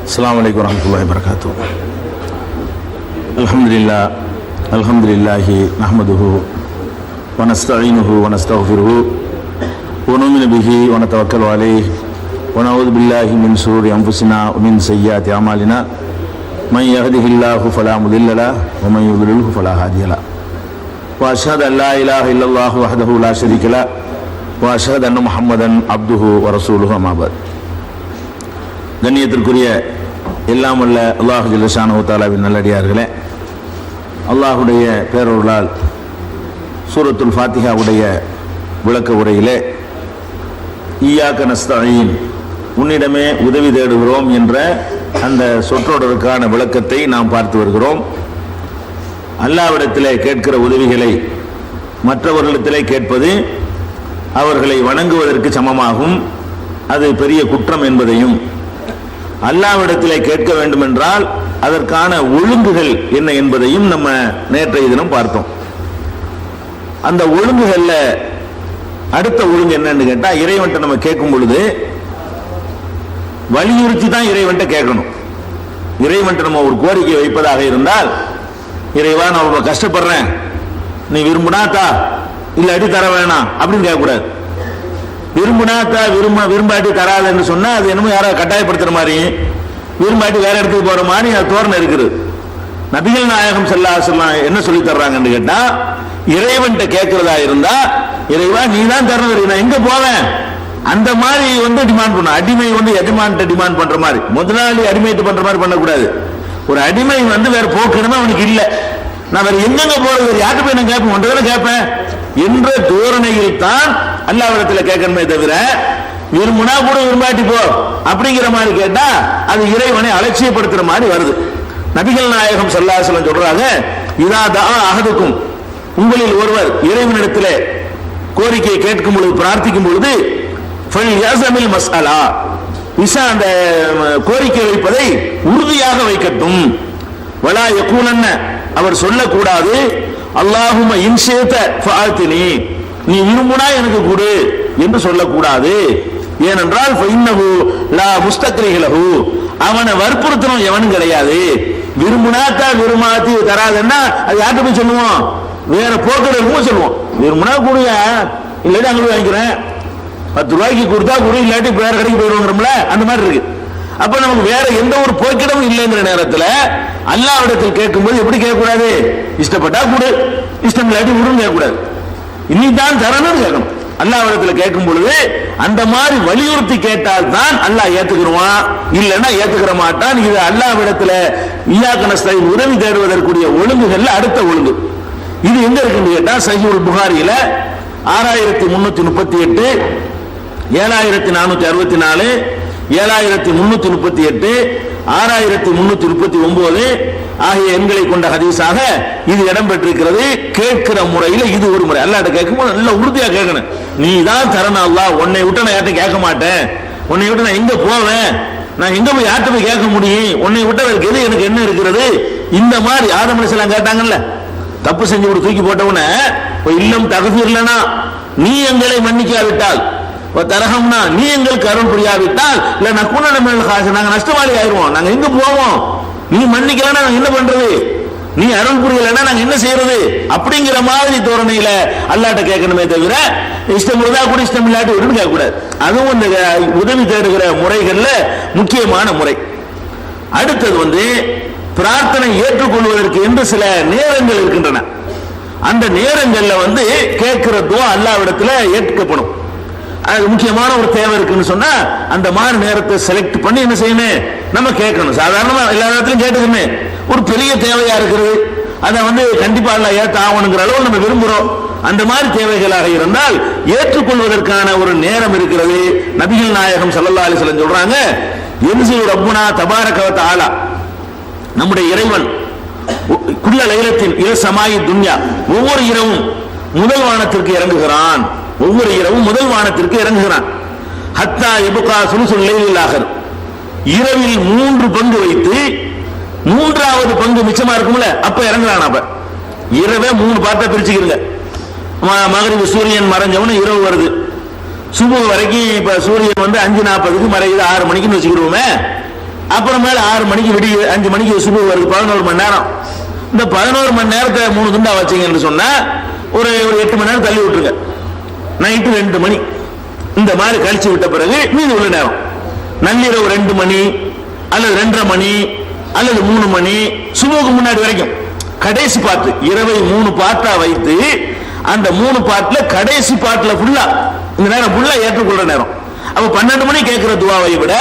அஸ்ஸலாமு அலைக்கும் வரஹ்மத்துல்லாஹி வபரகாத்துஹு. அல்ஹம்துலில்லாஹி நஹ்மதுஹு வ நஸ்தஈனுஹு வ நஸ்தக்ஃபிருஹு வ நு'மினு பிஹி வ நதவக்கலு அலைஹி வ நஊது பில்லாஹி மின் ஷுரூரி அன்ஃபுஸினா வ மின் ஸய்யிஆத்தி அமாலினா மன் யஹ்திஹில்லாஹு ஃபலா முதில்ல லஹு வ மன் யுضللஹு ஃபலா ஹாதிய லஹு வ அஷ்ஹது அன் லா இலாஹா இல்லல்லாஹு வஹ்தஹு லா ஷரீக லஹு வ அஷ்ஹது அன்ன முஹம்மதன் அப்துஹு வ ரசூலுஹு அம்மா பஅத். கண்ணியத்திற்குரிய எல்லாம் வல்ல அல்லாஹ் ஜல்ல ஷானஹு தஆலாவின் நல்லடியார்களே, அல்லாஹுடைய பேரருளால் சூரத்துல் ஃபாத்திஹாவுடைய விளக்க உரையிலே ஈயாக்க நஸ்தஈன், உன்னிடமே உதவி தேடுகிறோம் என்ற அந்த சொற்றொடருக்கான விளக்கத்தை நாம் பார்த்து வருகிறோம். அல்லாஹ்விடத்திலே கேட்கிற உதவிகளை மற்றவர்களிடத்திலே கேட்பது அவர்களை வணங்குவதற்கு சமமாகும், அது பெரிய குற்றம் என்பதையும், அல்லாஹ்விடத்திலே கேட்க வேண்டும் என்றால் அதற்கான ஒழுங்குகள் என்ன என்பதையும் நம்ம நேற்றைய தினம் பார்த்தோம். அந்த ஒழுங்குகள்ல அடுத்த ஒழுங்கு என்னன்னு கேட்டா, இறைவன்ட்ட நம்ம கேட்கும் பொழுது வலியுறுத்தி தான் இறைவன்ட்ட கேட்கணும். இறைவன்ட்ட நம்ம ஒரு கோரிக்கை வைப்பதாக இருந்தால், இறைவா நான் ரொம்ப கஷ்டப்படுறேன், நீ விரும்புனாத்தா இல்லாட்டி தர வேணாம் அப்படின்னு கேட்கக்கூடாது. விரும்புனாத்தா விரும்பாட்டி தராதுன்னு சொன்னா அது என்னமோ யாராவது கட்டாயப்படுத்துற மாதிரி, விரும்பாட்டி வேற இடத்துக்கு போற மாதிரி அது தோரணை இருக்குது. நபிகள் நாயகம் ஸல்லல்லாஹு அலைஹி வஸல்லம் என்ன சொல்லி தர்றாங்கன்னு கேட்டா, இறைவன்ட்ட கேட்கிறதா இருந்தா இறைவா நீ தான் தரணும், நான் எங்க போவேன் அந்த மாதிரி டிமாண்ட் பண்ணும். அடிமை எஜமான்ட்ட டிமாண்ட் பண்ற மாதிரி, முதலாளி அடிமைட்டு பண்ற மாதிரி பண்ணக்கூடாது. ஒரு அடிமை வேற போக்கணுமா அவனுக்கு இல்ல, நான் வேற எங்கெங்க போறது, வேற யார்கிட்ட போய் நான் கேட்பேன், ஒன்றரை கேட்பேன் என்ற தோரணையில் தான் அல்லாஹ்விடத்துல கேட்கணுமே தவிர, விரும்புனா கூட விரும்பாட்டி போ அப்படிங்கிற மாதிரி கேட்டா அது இறைவனை அலட்சியப்படுத்துற மாதிரி வருது. நபிகள் நாயகம் ஸல்லல்லாஹு அலைஹி வஸல்லம் சொல்றாங்க, இதா தஆ அஹதுக்கும், உங்களில் ஒருவர் இறைவனிடத்திலே கோரிக்கையை கேட்கும் பொழுது, பிரார்த்திக்கும் பொழுது, ஃபல்யஸமில் மஸ்அலா, அந்த கோரிக்கை வைப்பதை உறுதியாக வைக்கட்டும். வலா யகூலன்ன, அவர் சொல்லக்கூடாது, அல்லாஹும்ம இன் ஷி'த ஃபஅத்தினி, நீ விரும்பினா எனக்கு கொடு என்று சொல்லக்கூடாது. ஏனென்றால் ஃபஇன்னஹு லா முஸ்தக்ரிஹ லஹு, அவனை வற்புறுத்தணும் எவனும் கிடையாது. விரும்பினாத்தா விரும்பாத்தி தராதுன்னா அது யார்கிட்ட போய் சொல்லுவோம், வேற போக்கடை இருக்கும் சொல்லுவோம். விரும்பினா கொடுங்க, இல்லாட்டி அங்கே போய் வாங்கிக்கிறேன், 10 ரூபாய்க்கு கொடுத்தா கொடு, இல்லாட்டி வேற கடைக்கு போயிடுவோங்கிறோம்ல, அந்த மாதிரி இருக்கு. அப்ப நமக்கு வேற எந்த ஒரு போக்கிடமும் இல்லைங்கிற நேரத்தில் அல்லாஹ்விடத்தில் கேட்கும்போது எப்படி கேட்கக்கூடாது, இஷ்டப்பட்டா கொடு, இஷ்டம் இல்லாட்டி விடுன்னு கேட்கக்கூடாது, இன்னிதான் தரணும்னு கேட்கணும். அல்லாஹ்விடத்தில் கேட்கும் பொழுது அந்த மாதிரி வலியுறுத்தி கேட்டால் தான் அல்லாஹ் ஏத்துக்குருவான், இல்லைன்னா ஏத்துக்கிற மாட்டான். இது அல்லாஹ்விடத்தில் ஈயாக்க நஸ்தஈன் உதவி தேடுவதற்குரிய ஒழுங்குகள்ல அடுத்த ஒழுங்கு. இது எங்க இருக்குன்னு கேட்டா, சஹீஹுல் புகாரியில 6338, 7464, 7338, 6339 ஆகிய எண்களை கொண்ட ஹதீஸாக இது இடம்பெற்றிருக்கிறது. கேட்கிற முறையில் இது ஒரு முறை. அல்லாஹ்ட்ட கேட்கும்போது நல்ல உறுதியா கேட்கணும், நீ தான் தரணும் அல்லாஹ், உன்னை விட்டு நான் யார்கிட்ட கேட்க மாட்டேன், உன்னை விட்டு நான் எங்க போவேன், நான் எங்க போய் யார்கிட்ட போய் கேட்க முடியும், உன்னை விட்டதற்கு எது எனக்கு என்ன இருக்கிறது. இந்த மாதிரி ஆதம் அலைஹிஸ்ஸலாம் கேட்டாங்கல்ல, தப்பு செஞ்சு ஒரு தூக்கி போட்டவன, இல்லம் தகஃபிர்லனா, நீ எங்களை மன்னிக்காவிட்டால், தரஹம்னா, நீ எங்களுக்கு அருள் புரியாவிட்டால், இல்ல நகுன மினல் ஹாஸிரீன், நாங்க நஷ்டவாளி ஆயிருவோம், நாங்க எங்க போவோம், நீ மன்னிக்கலன்னா நாங்க என்ன பண்றது, நீ அருள் புரியலன்னா நாங்க என்ன செய்யறது அப்படிங்கிற மாதிரி தோரணையில அல்லாஹ்ட்ட கேட்கணுமே தவிர, இஷ்டம் இருந்தா கூட இஷ்டம் இல்லாட்டி விடுன்னு கேட்கக்கூடாது. அதுவும் இந்த உதவி தேடுகிற முறைகள்ல முக்கியமான முறை. அடுத்தது பிரார்த்தனை ஏற்றுக்கொள்வதற்கு என்று சில நேரங்கள் இருக்கின்றன. அந்த நேரங்கள்ல கேட்கிற துஆ அல்லாஹ்விடத்துல ஏற்கப்படும். அது முக்கியமான ஒரு தேவை இருக்குன்னு சொன்னா அந்த மாதிரி நேரத்தை செலக்ட் பண்ணி என்ன செய்யணும், நம்ம கேட்கணும். சாதாரணமா எல்லா நேரத்திலும் கேட்டுக்கணும். ஒரு பெரிய தேவையா இருக்கிறது, அதை கண்டிப்பா அல்லாஹ் ஏற்ற ஆகணுங்கிற அளவு நம்ம விரும்புறோம். அந்த மாதிரி தேவைகளாக இருந்தால் ஏற்றுக்கொள்வதற்கான ஒரு நேரம் இருக்கிறது. நபிகள் நாயகம் ஸல்லல்லாஹு அலைஹி வஸல்லம் சொல்றாங்க, யன்ஸிலு ரப்புனா தபாரக வ தஆலா, நம்முடைய இறைவன் குல்ல லைலத்தின் இல சமாயி துன்யா, ஒவ்வொரு இரவும் முதல் வானத்திற்கு இறங்குகிறான், ஒவ்வொரு இரவும் முதல் வானத்திற்கு இறங்குகிறான். ஹத்தா இபுகா சுலுசுல் லைலில் ஆகிர், இரவில் 3 பங்கு வைத்து 3வது பங்கு மிச்சமா இருக்கும்ல, அப்ப இறங்குறான். அப்ப இரவே 3 பார்ட்டா பிரிச்சுக்கிறீங்க. மகரிப் சூரியன் மறைஞ்சவன இரவு வருது, சுபு வரைக்கும் இப்ப சூரியன் 5:40க்கு மறையுது, 6 மணிக்குன்னு வச்சுக்கிடுவோமே. அப்புறமேல 6 மணிக்கு விடிய 5 மணிக்கு சுபு வருது, 11 மணி நேரம். இந்த 11 மணி நேரத்தை 3 துண்டா வச்சீங்கன்னு சொன்னா ஒரு 8 மணி நேரம் தள்ளி விட்டுருங்க. நைட்டு 2 மணி இந்த மாதிரி கழிச்சு விட்ட பிறகு மீதி உள்ள நேரம் நள்ளிரவு 2 மணி அல்லது 2:30 மணி அல்லது 3 மணி சுபுக்கு முன்னாடி வரைக்கும் கடைசி பாட்டு, இரவை 3 பாட்டா வைத்து அந்த 3 பாட்டுல கடைசி பாட்டுல ஃபுல்லா இந்த நேரம் ஃபுல்லா ஏற்றுக்கொள்ற நேரம். அப்ப 12 மணி கேட்கிற துவாவை விட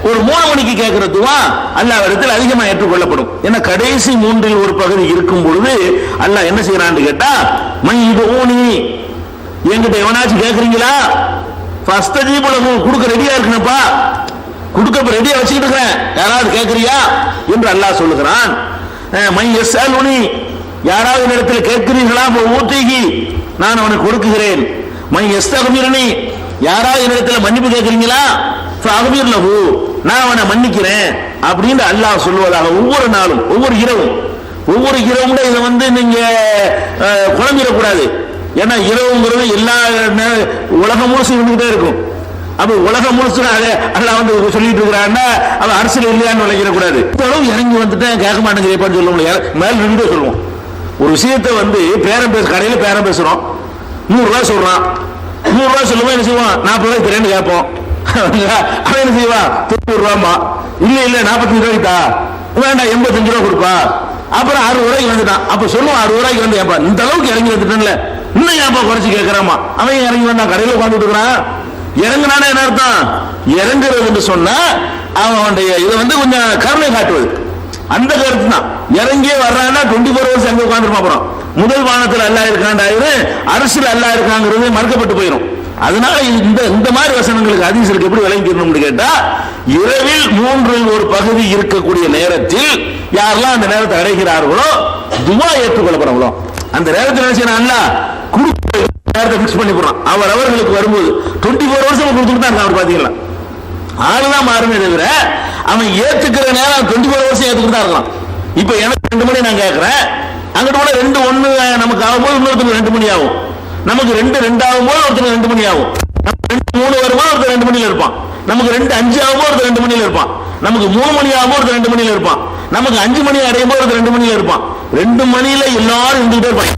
ஒரு 3 மணிக்கு கேட்கிற துவா அல்லாஹ்விடத்தில் அதிகமா ஏற்றுக்கொள்ளப்படும். ஏன்னா கடைசி 3இல் ஒரு பகுதி இருக்கும் பொழுது அல்லாஹ் என்ன செய்யறான்னு கேட்டா, மைதுஊனி, என்கிட்ட எவனாச்சும் கேட்கறீங்களா, ஃபஸ்தஜீபு லஹு, கொடுக்க ரெடியா இருக்கணும்ப்பா, கொடுக்க ரெடியா வச்சுக்கிட்டு இருக்கிறேன், யாராவது கேட்கறியா என்று அல்லாஹ் சொல்லுகிறான். மை யஸ்அலுனி, யாராவது இடத்துல கேட்கிறீர்களா, ஊத்திகி, நான் அவனுக்கு கொடுக்குகிறேன். மை யஸ்தக்பிருனி, யாராவது இடத்துல மன்னிப்பு கேட்கிறீங்களா, ஃபஅக்பிர் லஹு, நான் அவனை மன்னிக்கிறேன் அப்படின்னு அல்லாஹ் சொல்வதாக ஒவ்வொரு நாளும் ஒவ்வொரு இரவும் இதை நீங்க குழம்பிடக்கூடாது. ஏன்னா இரவுங்கிறது எல்லா உலகம் முழுசு இருந்துகிட்டே இருக்கும். அப்ப உலகம் முழுசு அல்லாஹ் சொல்லிட்டு இருக்கிறான்னா அவன் அரசியல் இல்லையான்னு விளைக்கிடக்கூடாது. இறங்கி வந்துட்டேன் கேட்க மாட்டேங்கிறப்பான்னு சொல்ல முடியாது, மேல நின்று சொல்லுவோம். ஒரு விஷயத்தை பேரம் கடையில் பேரம் பேசுறோம், 100 ரூபாய் சொல்றான், 100 ரூபாய் சொல்லுவோம், என்ன செய்வோம், 40 ரூபாய்க்கு தரேன்னு கேட்போம். அவன் என்ன செய்வான், 90 ரூபாமா, இல்ல 45 ரூபாய்க்கு வேண்டாம் 85 ரூபாய் கொடுப்பா. அப்புறம் 60 ரூபாய்க்கு வந்துட்டான். அப்ப சொல்லுவான் 60 ரூபாய்க்கு வந்து ஏப்பா இந்த அளவுக்கு இறங்கி வந்துட்டேன்ல, இன்னும் ஏப்பா குறைச்சு கேட்கறாமா. அவன் இறங்கி வந்தான், கடையில் உட்காந்துட்டு இருக்கிறான். இறங்குனானா என்ன அர்த்தம், இறங்குறது சொன்னா அவனுடைய இதை கொஞ்சம் கருணை காட்டுவது, அந்த கருத்து தான். இறங்கியே வர்றான்னா 24 ஹவர்ஸ் அங்க உட்காந்துருப்பான். அப்புறம் முதல் வானத்தில் அல்லாஹ் இருக்காண்டாயிரு, அரசியல் அல்லாஹ் இருக்காங்கிறது மறுக்கப்பட்டு போயிடும். அதனால இந்த மாதிரி வசனங்களுக்கு ஹதீஸ்களுக்கு எப்படி விளங்கிடணும்னு கேட்டா, இரவில் 3இல் ஒரு பகுதி இருக்கக்கூடிய நேரத்தில் யாரெல்லாம் அந்த நேரத்தை அடைகிறார்களோ துவா ஏற்றுக்கொள்ளப்படுறோம். அந்த நேரத்தில் என்ன செய்யணும், அல்லாஹ் நேரத்தை பிக்ஸ் பண்ணி போடுறான். அவர்களுக்கு வரும்போது 24 ஹவர்ஸ் கொடுத்துட்டு தான் அவர் பாத்தீங்களா, ஆளுதான் மாறுமே தவிர அவன் ஏத்துக்கிற நேரம் 24 ஹவர்ஸ் ஏத்துக்கிட்டு தான் இருக்கலாம். இப்ப எனக்கு 2 மணி நான் கேட்கிறேன், அங்கிட்டு கூட 2:1 நமக்கு ஆகும்போது இன்னொருத்தருக்கு 2 மணி ஆகும், நமக்கு 2:2 ஆகும்போது ஒருத்தருக்கு 2 மணி ஆகும், 2:3 வரும்போது ஒருத்தர் 2 மணியில இருப்பான், நமக்கு 2:5 ஆகும்போது ஒருத்தர் 2 மணியில இருப்பான், நமக்கு 3 மணி ஆகும்போது ஒருத்தர் 2 மணியில இருப்பான், நமக்கு 5 மணி அடையும் போது ஒருத்தர் 2 மணியில இருப்பான். 2 மணியில எல்லாரும் இருந்துகிட்டே இருப்பாங்க.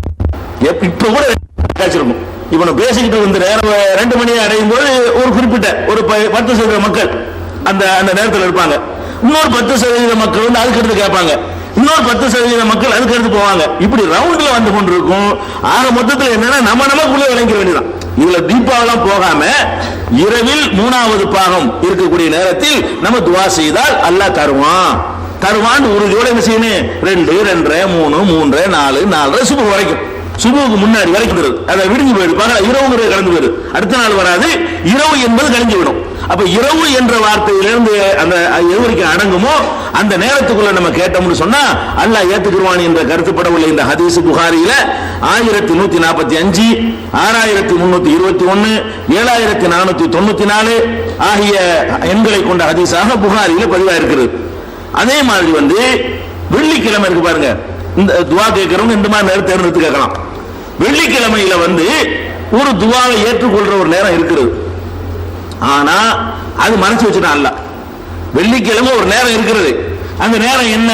இப்ப கூட காய்ச்சிருக்கும். இப்ப நான் பேசிக்கிட்டு இருந்த நேரம் 2 மணி அடையும் போது ஒரு குறிப்பிட்ட ஒரு 10% மக்கள் அந்த நேரத்தில் இருப்பாங்க. இன்னொரு 10% மக்கள் அதுக்கு எடுத்து கேட்பாங்க, இன்னொரு 10% மக்கள் அதுக்கு எடுத்து போவாங்க. இப்படி ரவுண்ட்ல வந்து கொண்டிருக்கும். ஆக மொத்தத்தில் என்னன்னா நமக்குள்ள விளங்கிற வேண்டியதான். இதுல தீபாவெல்லாம் போகாம இரவில் 3வது பாகம் இருக்கக்கூடிய நேரத்தில் நம்ம துவா செய்தால் அல்லாஹ் தருவான் உறுதியோட என்ன செய்யணும், 2, 2:30, 3, 3, 4, 4 சுபு வரைக்கும், சுபுவுக்கு முன்னாடி வரைக்கும் வருது. அதை விடுஞ்சு போயிடு, இரவுங்கிறது கலந்து போயிடு, அடுத்த நாள் வராது, இரவு என்பது கழிஞ்சு விடும். அப்ப இரவு என்ற வார்த்தையிலிருந்து அந்த எவருக்கு அடங்குமோ அந்த நேரத்துக்குள்ள நம்ம கேட்டோம்னு சொன்னா அல்லாஹ் ஏத்துக்குவான் என்ற கருத்துப்படவில்லை. இந்த ஹதீஸ் புகாரியில 1145, 6321, 7494 ஆகிய எண்களை கொண்ட ஹதீஸாக புகாரியில பதிவாக இருக்கிறது. அதே மாதிரி வெள்ளிக்கிழமை இருக்கு பாருங்க, இந்த துவா கேட்கிறவங்க இந்த மாதிரி நேரம் தேர்ந்தெடுத்து கேட்கலாம். வெள்ளிக்கிழமையில ஒரு துவாவை ஏற்றுக்கொள்ற ஒரு நேரம் இருக்கிறது. ஆனா அது மனசு வச்சுட்டான் அல்ல. வெள்ளிக்கிழமை ஒரு நேரம் இருக்கிறது, அந்த நேரம் என்ன,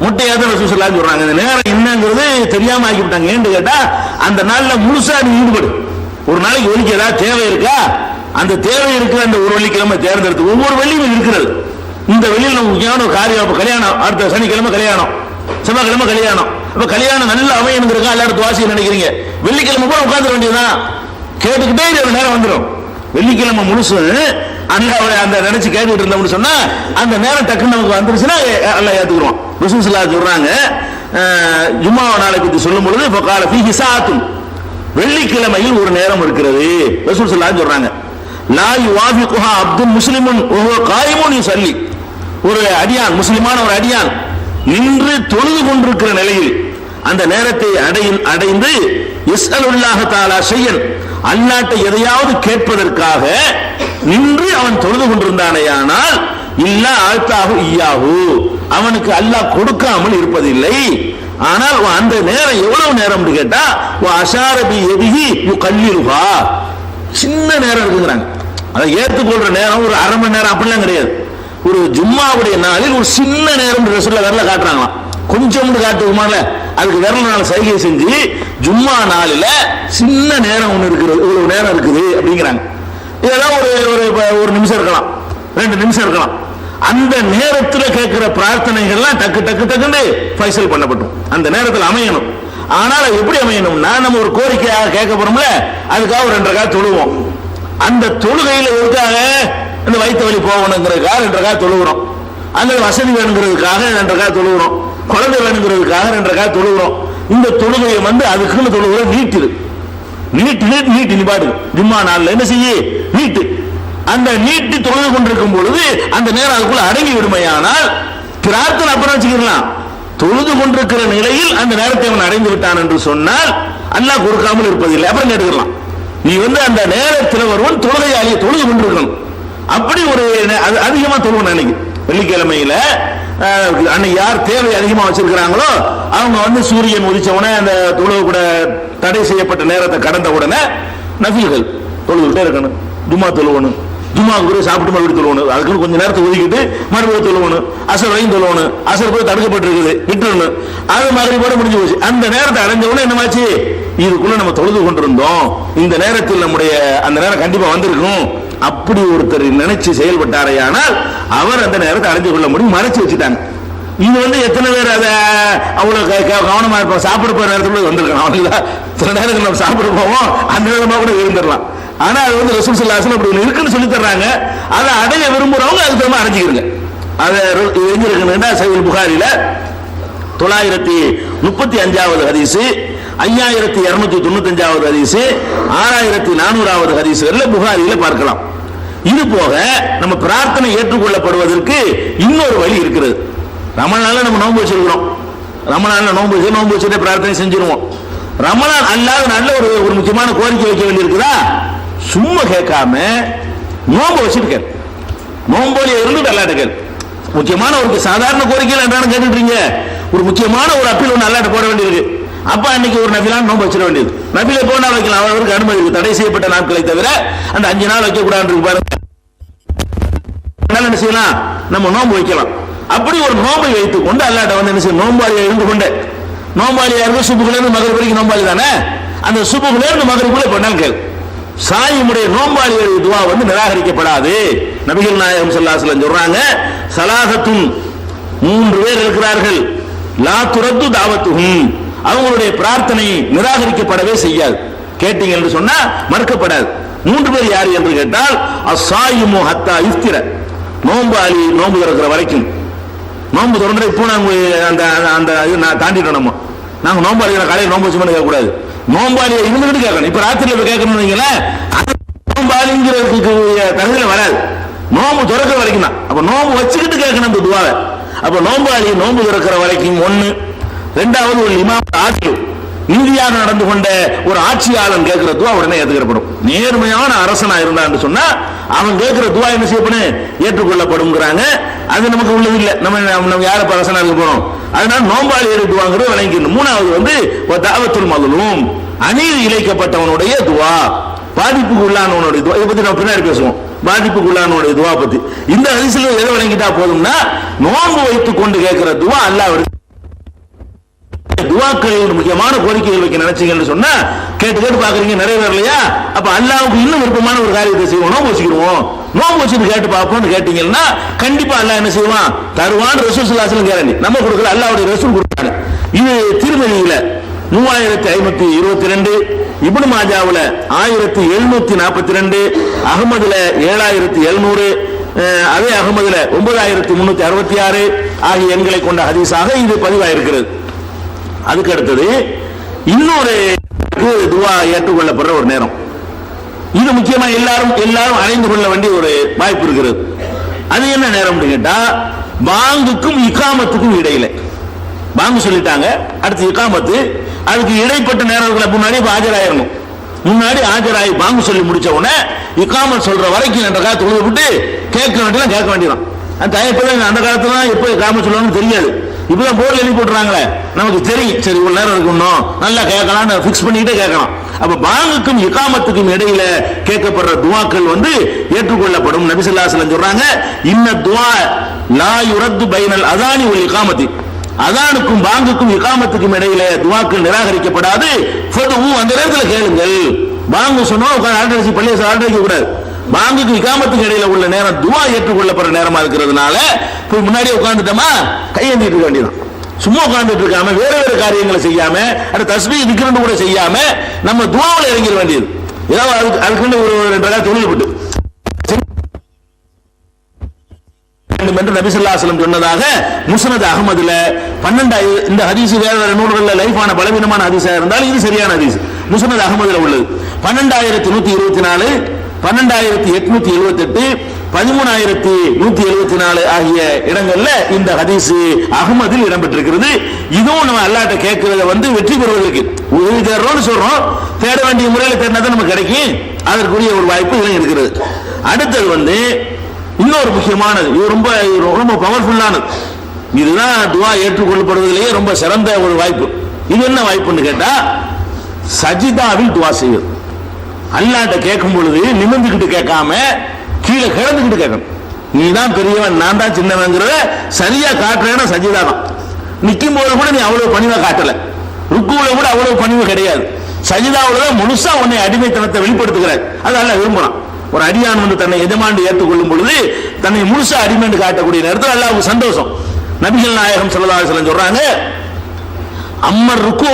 முட்டையாத ரசூலுல்லாஹி சொல்றாங்க, அந்த நேரம் என்னங்கிறது தெரியாம ஆக்கிவிட்டாங்க. ஏன்னு கேட்டா அந்த நாள்ல முழுசா நீ ஈடுபடு. ஒரு நாளைக்கு ஒலிக்கு ஏதாவது தேவை இருக்கா, அந்த தேவை இருக்கிற அந்த ஒரு வெள்ளிக்கிழமை தேர்ந்தெடுத்து, ஒவ்வொரு வெள்ளியும் இருக்கிறது. இந்த வெளியில் நம்ம முக்கியமான ஒரு காரியம், கல்யாணம், அடுத்த சனிக்கிழமை கல்யாணம், செவ்வாய்க்கிழமை கல்யாணம். அப்ப கல்யாணம் நல்ல அமையணுங்கிறதுக்கா எல்லாரும் துவாசி நினைக்கிறீங்க, வெள்ளிக்கிழமை கூட உட்கார்ந்து வேண்டியதுதான், கேட்டுக்கிட்டே நேரம் வந்துடும். வெள்ளிக்கிழமை முழுசு அல்லாஹ்வை அந்த நினைச்சு கேட்டுட்டு இருந்தோம்னு சொன்னா அந்த நேரம் டக்குன்னு நமக்கு வந்துருச்சுன்னா அல்லாஹ் ஏத்துக்குறோம். ரசூலுல்லாஹி ஸல்லல்லாஹு அலைஹி சொல்றாங்க, ஜும்ஆ நாளை பத்தி சொல்லும் பொழுது ஃபகால ஃபீஹி ஸாஅத்துன், வெள்ளிக்கிழமையில் ஒரு நேரம் இருக்கிறது ரசூலுல்லாஹி ஸல்லல்லாஹு அலைஹி சொல்றாங்க. லா யுவாஃபிகுஹா அப்துல் முஸ்லிமுன் வஹுவ காயிமுன் யுஸல்லி, ஒரு அடியான், முஸ்லிமான ஒரு அடியான் நின்று தொழுது கொண்டிருக்கிற நிலையில் அந்த நேரத்தை அடைந்து யஸ்அலுல்லாஹு தஆலா ஷையன், அல்லாஹ்ட்ட எதையாவது கேட்பதற்காக நின்று அவன் தொழுது கொண்டிருந்தானேயானால் இல்லா ஆழ்த்தாக ஈயாஹு, அவனுக்கு அல்லாஹ் கொடுக்காமல் இருப்பதில்லை. ஆனால் அந்த நேரம் எவ்வளவு நேரம் கேட்டா அஷாரபி எதிகி கல்லிருகா, சின்ன நேரம் இருக்குங்கிறாங்க. அதை ஏற்றுக்கொள்ற நேரம் ஒரு அரை மணி நேரம் அப்படிலாம் கிடையாது. ஒரு ஜும்மாவுடைய நாளில் ஒரு சின்ன நேரம் ரசூலுல்லாஹ் விரல காட்டுறாங்களாம். கொஞ்சம் காட்டுவோமால அதுக்கு விரல சைகை செஞ்சு ஜும்மா நாளில சின்ன நேரம் ஒன்று இருக்குது, இவ்வளவு நேரம் இருக்குது அப்படிங்கிறாங்க. இதெல்லாம் ஒரு நிமிஷம் இருக்கலாம், 2 நிமிஷம் இருக்கலாம். அந்த நேரத்தில் கேட்கிற பிரார்த்தனைகள்லாம் டக்கு டக்கு டக்குன்னு ஃபைசல் பண்ணப்பட்டோம், அந்த நேரத்தில் அமையணும். ஆனால் எப்படி அமையணும்னா, நம்ம ஒரு கோரிக்கையாக கேட்க போறோம்ல, அதுக்காக ஒரு 2 ரக்காத் தொழுவோம். அந்த தொழுகையில் எதுக்காக இந்த வயிற்று வலி போகணுங்கிறதுக்காக 2 ரக்காத் தொழுகிறோம், அந்த வசதி வேணுங்கிறதுக்காக 2 ரக்காத் தொழுகிறோம், குழந்தை வேணுங்கிறதுக்காக 2 ரக்காத் தொழுகிறோம். இந்த தொழுகையை அதுக்குன்னு தொழுகிற நீட்டு நிப்பாடு ஜும்மா நாள்ல என்ன செய்ய நீட்டு. அந்த நீட்டு தொழுது கொண்டிருக்கும் பொழுது அந்த நேரம் அதுக்குள்ள அடங்கி விடுமையானால் பிரார்த்தனை அப்புறம் வச்சுக்கலாம். தொழுது கொண்டிருக்கிற நிலையில் அந்த நேரத்தை அவன் அடைந்து விட்டான் என்று சொன்னால் அல்லாஹ் கொடுக்காமல் இருப்பதில்லை, அப்புறம் கேட்டுக்கலாம். நீ அந்த நேரத்தில் வருவன் தொழுகையாளியை தொழுது கொண்டிருக்கணும். அப்படி ஒரு அதிகமா தொழுவன் அன்னைக்கு வெள்ளிக்கிழமையில அன்னைக்கு யார் தேவை அதிகமா வச்சிருக்கிறாங்களோ அவங்க சூரியன் உதிச்ச அந்த தொழுவு கூட தடை செய்யப்பட்ட நேரத்தை கடந்த உடனே நஃபில்கள் தொழுதுகிட்டே இருக்கணும். ஜும்மா தொழுவணும், ஜும்மா கூட சாப்பிட்டு மறுபடியும் தொழுவணும், அதுக்குன்னு கொஞ்சம் நேரத்தை ஒதுக்கிட்டு மறுபடியும் தொழுவணும். அசர் வரையும் தொழுவணும், அசர் போய் தடுக்கப்பட்டிருக்குது விட்டுறணும், அது மாதிரி கூட முடிஞ்சு போச்சு. அந்த நேரத்தை அடைஞ்ச உடனே என்னமாச்சு, இதுக்குள்ள நம்ம தொழுது கொண்டிருந்தோம், இந்த நேரத்தில் நம்முடைய அந்த நேரம் கண்டிப்பா வந்திருக்கும். அப்படி ஒருத்தர் நினைச்சு செயல்பட்டாரையானால் அவர் அந்த நேரத்தை அடைஞ்சு கொள்ள முடியும், மறைச்சு வச்சுட்டாங்க. இது எத்தனை பேர் அதை அவ்வளவு கவனமா இருப்போம், சாப்பிட போற நேரத்துல வந்திருக்கலாம். சில நேரத்தில் நம்ம சாப்பிட போவோம், அந்த நேரமா கூட இருந்துடலாம். ஆனா அது ரசூல் ஸல்லல்லாஹு அலைஹி வஸல்லம் அப்படி இருக்குன்னு சொல்லி தர்றாங்க. அதை அடைய விரும்புறவங்க அதுக்கு தகுந்த அடைஞ்சுக்கிறங்க. அதை எங்க இருக்குன்னா சஹீஹ் புகாரில 935வது ஹதீஸ், 5295வது ஹதீஸ், 6400வது ஹதீஸ்ல புகாரில பார்க்கலாம். இது போக நம்ம பிரார்த்தனை ஏற்றுக்கொள்ளப்படுவதற்கு இன்னொரு வழி இருக்கிறது. ரமலான்ல நம்ம நோன்பு வச்சிருக்கிறோம், ரமலான்ல நோன்பு வச்சுட்டு பிரார்த்தனை செஞ்சிருவோம். ரமலான் அல்லாத நல்ல ஒரு முக்கியமான கோரிக்கை வைக்க வேண்டியிருக்குதா, சும்மா கேட்காம நோன்பு வச்சுட்டு கேள், நோம்போலிய இருந்துட்டு அல்லாட்ட கேள். முக்கியமான ஒரு சாதாரண கோரிக்கையில் என்னன்னு கேட்டுட்டீங்க, ஒரு முக்கியமான ஒரு அப்பீல் ஒன்று அல்லாட்ட போட வேண்டியிருக்கு. அப்ப அன்னைக்கு ஒரு நபிலான் நோன்பு வச்சிட வேண்டியது. நபில போனா வைக்கலாம், அவருக்கு அனுமதி இருக்கு, தடை செய்யப்பட்ட நாட்களை தவிர அந்த 5 நாள் வைக்க கூடாது பாருங்க. என்ன செய்யலாம், நம்ம நோன்பு வைக்கலாம். அப்படி ஒரு நோம்பை வைத்துக் கொண்டு அல்லாட்ட என்ன செய்ய, நோம்பாளியா இருந்து கொண்டு, நோம்பாளியா இருந்து சுபுகுல இருந்து மகரிப் வரைக்கும் நோம்பாளி தானே, அந்த சுபுகுல இருந்து மகரிப்புல பண்ணால் கேள். சாயிமுடைய நோம்பாளிகள் துவா நிராகரிக்கப்படாது. நபிகள் நாயகம் ஸல்லல்லாஹு அலைஹி வஸல்லம் சொல்றாங்க, சலாசத்துன் 3 பேர் இருக்கிறார்கள், லா துரத்து தாவத்துஹும், அவங்களுடைய பிரார்த்தனை நிராகரிக்கப்படவே செய்யாது. கேட்டீங்க என்று சொன்னா மறுக்கப்படாது. 3 பேர் யார் என்று கேட்டால், அஸ்ஸாயிமு ஹத்தா இஃப்திர, நோம்பாளி நோம்பு திறக்கிற வரைக்கும். நோம்பு திறந்து இப்போ நாங்க அந்த தாண்டிட்டோம். நாங்க நோம்பாளி காலையில் நோம்பு வச்சு கேட்க கூடாது, நோம்பாளியை இருந்துகிட்டு கேட்கணும். இப்ப ராத்திரியில் கேட்கணும் வைங்களேன், நோம்பாளிங்கிறதுக்கு தகுதியில வராது, நோம்பு திறக்கிற வரைக்கும் தான். அப்ப நோம்பு வச்சுக்கிட்டு கேட்கணும் இந்த துவாவை. அப்ப நோம்பாளி நோம்பு திறக்கிற வரைக்கும் 1. 2வது ஒரு இமாம் ஆட்சி, நீதியாக நடந்து கொண்ட ஒரு ஆட்சியாளன் கேட்கிற துவா உடனே ஏற்றுக்கப்படும். நேர்மையான அரசனா இருந்தான்னு சொன்னா அவன் கேட்கிற துவா என்ன செய்யப்படும், ஏற்றுக்கொள்ளப்படும்ங்கிறாங்க. அது நமக்கு உள்ளது இல்லை, நம்ம யார அரசனா இருக்க போறோம். அதனால நோம்பாளி துவாங்கிறது விளங்கிக்கணும். 3வது தாவத்துல் மظلوم, அநீதி இழைக்கப்பட்டவனுடைய துவா, பாதிப்புக்கு உள்ளானவனுடைய துவா. இதை பத்தி நம்ம பின்னாடி பேசுவோம், பாதிப்புக்கு உள்ளானவனுடைய துவா பத்தி. இந்த ஹதீஸ்ல எதை விளங்கிட்டா போதும்னா, நோன்பு வைத்துக் கொண்டு கேட்கிற துவா அல்லாஹ் துவாக்கள் முக்கியமான கோரிக்கைகள் வைக்க நினைச்சீங்கன்னு சொன்னா கேட்டு பாக்குறீங்க, நிறைவேறலையா, அப்ப அல்லாஹ்வுக்கு இன்னும் விருப்பமான ஒரு காரியத்தை செய்வோம், நோன்பு வச்சுக்கிடுவோம், நோன்பு வச்சுட்டு கேட்டு பார்ப்போம்னு கேட்டீங்கன்னா கண்டிப்பா அல்லாஹ் என்ன செய்வான், தருவான். ரசூல் ஸல்லல்லாஹு அலைஹி வஸல்லம் கேரண்டி, நம்ம கொடுக்கல, அல்லாஹ்வுடைய ரசூல் கொடுத்தாங்க. இது திருமதியில 3522, இப்னு மாஜாவுல 1742, அஹ்மதுல 7700, அதே அஹ்மதுல 9366 ஆகிய எண்களை கொண்ட ஹதீஸாக இது பதிவாயிருக்கிறது. அதுக்கு அடுத்தது இன்னொரு துவா ஏற்றுக்கொள்ளப்படுற ஒரு நேரம், இது முக்கியமா எல்லாரும் அடைந்து கொள்ள வேண்டிய ஒரு வாய்ப்பு இருக்கிறது. அது என்ன நேரம் கேட்டா, பாங்குக்கும் இகாமத்துக்கும் இடையில. பாங்கு சொல்லிட்டாங்க, அடுத்து இகாமத்து, அதுக்கு இடைப்பட்ட நேரங்களுக்கு முன்னாடி ஆஜராயிரணும். முன்னாடி ஆஜராகி பாங்கு சொல்லி முடிச்ச உடனே இகாமத் சொல்ற வரைக்கும் என்ற காலத்தை தொழுது விட்டு கேட்க வேண்டியதான். அந்த காலத்துல எப்ப இகாமத் சொல்லுவாங்கன்னு தெரியாது. இப்பதான் போர்டு எழுதி போட்டுறாங்களே, நமக்கு தெரியும், சரி இவ்வளவு நேரம் இருக்கணும், நல்லா கேட்கலாம், பிக்ஸ் பண்ணிட்டே கேட்கலாம். அப்ப பாங்குக்கும் இகாமத்துக்கும் இடையில கேட்கப்படுற துவாக்கள் ஏற்றுக்கொள்ளப்படும். நபி ஸல்லல்லாஹு அலைஹி வஸல்லம் சொல்றாங்க, இன்ன துஆ லா யுரத்து பைனல் அதானி வல் இகாமத்தி, அதானுக்கும் பாங்குக்கும் இகாமத்துக்கும் இடையில துவாக்கள் நிராகரிக்கப்படாது. ஃபதுஉ, அந்த நேரத்தில் கேளுங்கள். பாங்கு சொன்னா ஆல்ரெடி பள்ளியை ஆல்ரெடி கூடாது. பாங்குக்கு இகாமத்துக்கு இடையில உள்ள நேரம் துவா ஏற்றுக்கொள்ளப்படுற நேரமா இருக்கிறதுனால போய் முன்னாடியே உட்கார்ந்துட்டோமா கையேந்திட்டு இருக்க வேண்டியதான். சும்மா உட்கார்ந்துட்டு இருக்காம வேற வேற காரியங்களை செய்யாம, அந்த தஸ்பீஹ் திக்ர் கூட செய்யாம நம்ம துவாவுல இறங்கிட வேண்டியது. ஏதாவது அதுக்குன்னு ஒரு 2 தொழில் விட்டு என்று நபி ஸல்லல்லாஹு அலைஹி வஸல்லம் சொன்னதாக முஸ்னத் அஹ்மதுல 12. இந்த ஹதீஸ் வேற நூல்கள்ல லைஃபான பலவீனமான ஹதீஸா இருந்தாலும் இது சரியான ஹதீஸ். முஸ்னத் அஹ்மதுல உள்ளது 12124, 12878, 13174 ஆகிய இடங்கள்ல இந்த ஹதீஸ் அஹ்மதில் இடம்பெற்றிருக்கிறது. இதுவும் நம்ம அல்லாஹ்ட்ட கேட்கிறத வெற்றி பெறுவதற்கு உதவி தேடுறோம்னு சொல்றோம். தேட வேண்டிய முறையில் தேடினா தான் நமக்கு கிடைக்கும். அதற்குரிய ஒரு வாய்ப்பு இதுல இருக்கிறது. அடுத்தது இன்னொரு முக்கியமானது, இது ரொம்ப ரொம்ப பவர்ஃபுல்லானது. இதுதான் துவா ஏற்றுக்கொள்ளப்படுவதிலேயே ரொம்ப சிறந்த ஒரு வாய்ப்பு. இது என்ன வாய்ப்புன்னு கேட்டா, சஜிதாவில் துவா செய்வது. அல்லாஹ்ட்ட கேட்கும் பொழுது நிமிர்ந்துகிட்டு கேட்காம கீழே கிடந்துகிட்டு கேட்கணும். நீ தான் பெரியவன், நான் தான் சின்னவங்கிறத சரியா காட்டுறேன்னா சஜிதா தான். நிற்கும் போது கூட நீ அவ்வளவு பணிவை காட்டல, ருக்குவுல கூட அவ்வளவு பணிவு கிடையாது. சஜிதாவுல தான் முழுசா உன்னை அடிமைத்தனத்தை வெளிப்படுத்துகிறார். அது அல்லாஹ் விரும்புறான். ஒரு அடியான் தன்னை எஜமாண்டு ஏற்றுக்கொள்ளும் பொழுது தன்னை முழுசா அடிமைன்னு காட்டக்கூடிய நேரத்தில் அல்லாஹ்வுக்கு சந்தோஷம். நபிகள் நாயகம் ஸல்லல்லாஹு அலைஹி வஸல்லம் சொல்றாங்க, அம்மர் ருக்கு,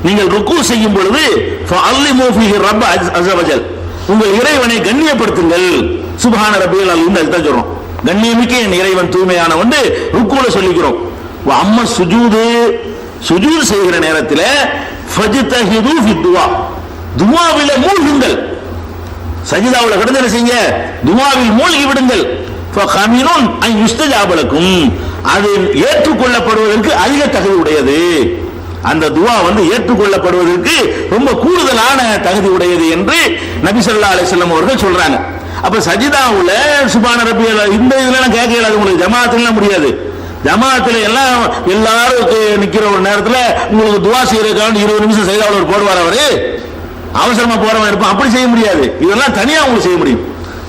நீங்கள் ருக்கு செய்யும் பொழுது ஃபஅல்லிமு ஃபீஹி ரப்ப அஸ்ஸ வஜல், உங்கள் இறைவனை கண்ணியப்படுத்துங்கள். சுப்ஹான ரப்பியல் அலீம் தான் சொல்றோம். கண்ணியமிக்க என் இறைவன் தூய்மையானவன் ருக்குல சொல்லிக்கிறோம். அம்ம சுஜூது, சுஜூது செய்கிற நேரத்தில் ஃபஜ்தஹிது ஃபி துஆ, துஆவில மூழ்குங்கள். சஜிதாவுல கிடந்து என்ன செய்யுங்க, துஆவில் மூழ்கி விடுங்கள். ஃபகமினுன் அன் யுஸ்தஜாப லக்கும், அது ஏற்றுக்கொள்ளப்படுவதற்கு அதிக தகுதி உடையது. அந்த துஆ ஏற்றுக்கொள்ளப்படுவதற்கு ரொம்ப கூடுதலான தகுதி உடையது என்று நபி ஸல்லல்லாஹு அலைஹி வஸல்லம் அவர்கள் சொல்றாங்க. அப்ப சஜிதாவுல சுப்ஹான ரப்பியல் இந்த இதெல்லாம் கேட்க இயலாது உங்களுக்கு, ஜமாஅத்துல முடியாது. ஜமாஅத்துல எல்லாம் எல்லாரும் நிக்கிற ஒரு நேரத்தில் உங்களுக்கு துஆ செய்யறதுக்காக 20 நிமிஷம் சஜிதாவுல ஒரு போடுவார், அவரு அவசரமா போறவன் இருப்பான், அப்படி செய்ய முடியாது. இதெல்லாம் தனியா உங்களுக்கு செய்ய முடியும்.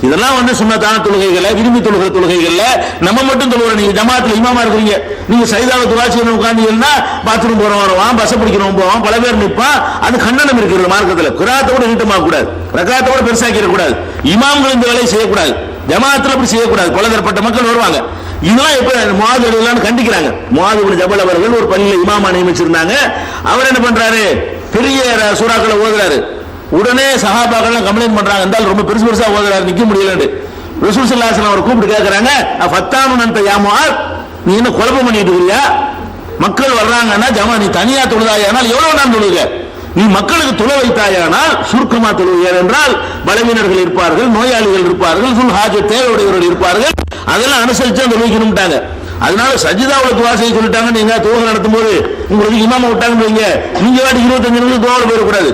இதெல்லாம் சுன்னத்தான தொழுகைகள்ல, விரும்பி தொழுகிற தொழுகைகள்ல நம்ம மட்டும் தொழுகிற. நீங்க ஜமாத்துல இமாமா இருக்கிறீங்க, நீங்க சைதாவை துஆ செய்யணும் உட்கார்ந்தீங்கன்னா பாத்ரூம் போறவன் வருவான், பஸ் பிடிக்கிறவன் போவான், பல பேர் நிற்பான். அது கண்டனம் இருக்கிறது மார்க்கத்தில். கிராத்தோட நீட்டமாக கூடாது, ரக்காத்தோட பெருசாக்கிட கூடாது, இமாம்கள் இந்த வேலையை செய்யக்கூடாது, ஜமாத்துல அப்படி செய்யக்கூடாது. பலதரப்பட்ட மக்கள் வருவாங்க. இதெல்லாம் எப்ப முஆது ரலியல்லாஹு கண்டிக்கிறாங்க. முஆது இப்னு ஜபல் அவர்கள் ஒரு பள்ளியில் இமாமா நியமிச்சிருந்தாங்க. அவர் என்ன பண்றாரு, பெரிய சூறாக்களை ஓதுறாரு. உடனே சஹாபாக்கள் கம்ப்ளைண்ட் பண்றாங்க, இருந்தாலும் ரொம்ப பெருசு பெருசா ஓதுறாரு, நிக்க முடியலன்னு. ரசூல் ஸல்லல்லாஹு அலைஹி வஸல்லம் அவர் கூப்பிட்டு கேட்கறாங்க, ஃபத்தானுன் அன்த யா முஆத், நீ என்ன குழப்பம் பண்ணிட்டு இருக்கறியா? மக்கள் வர்றாங்கன்னா ஜமா நீ தனியா தொழுதாயானால் எவ்வளவு நான் தொழுக, நீ மக்களுக்கு தொழ வைத்தாயானால் சுருக்கமா தொழுவியார் என்றால் பலவீனர்கள் இருப்பார்கள், நோயாளிகள் இருப்பார்கள், ஃபுல் ஹாஜத் தேவையுடையவர்கள் இருப்பார்கள், அதெல்லாம் அனுசரிச்சு அந்த வைக்கணும்ட்டாங்க. அதனால சஜிதாவுல துஆ செய்ய சொல்லிட்டாங்க. நீங்க தொழுகை நடத்தும் போது உங்களுக்கு இமாம விட்டாங்கன்னு வைங்க, நீங்க 25 நிமிஷம் துஆல போயிடக்கூடாது,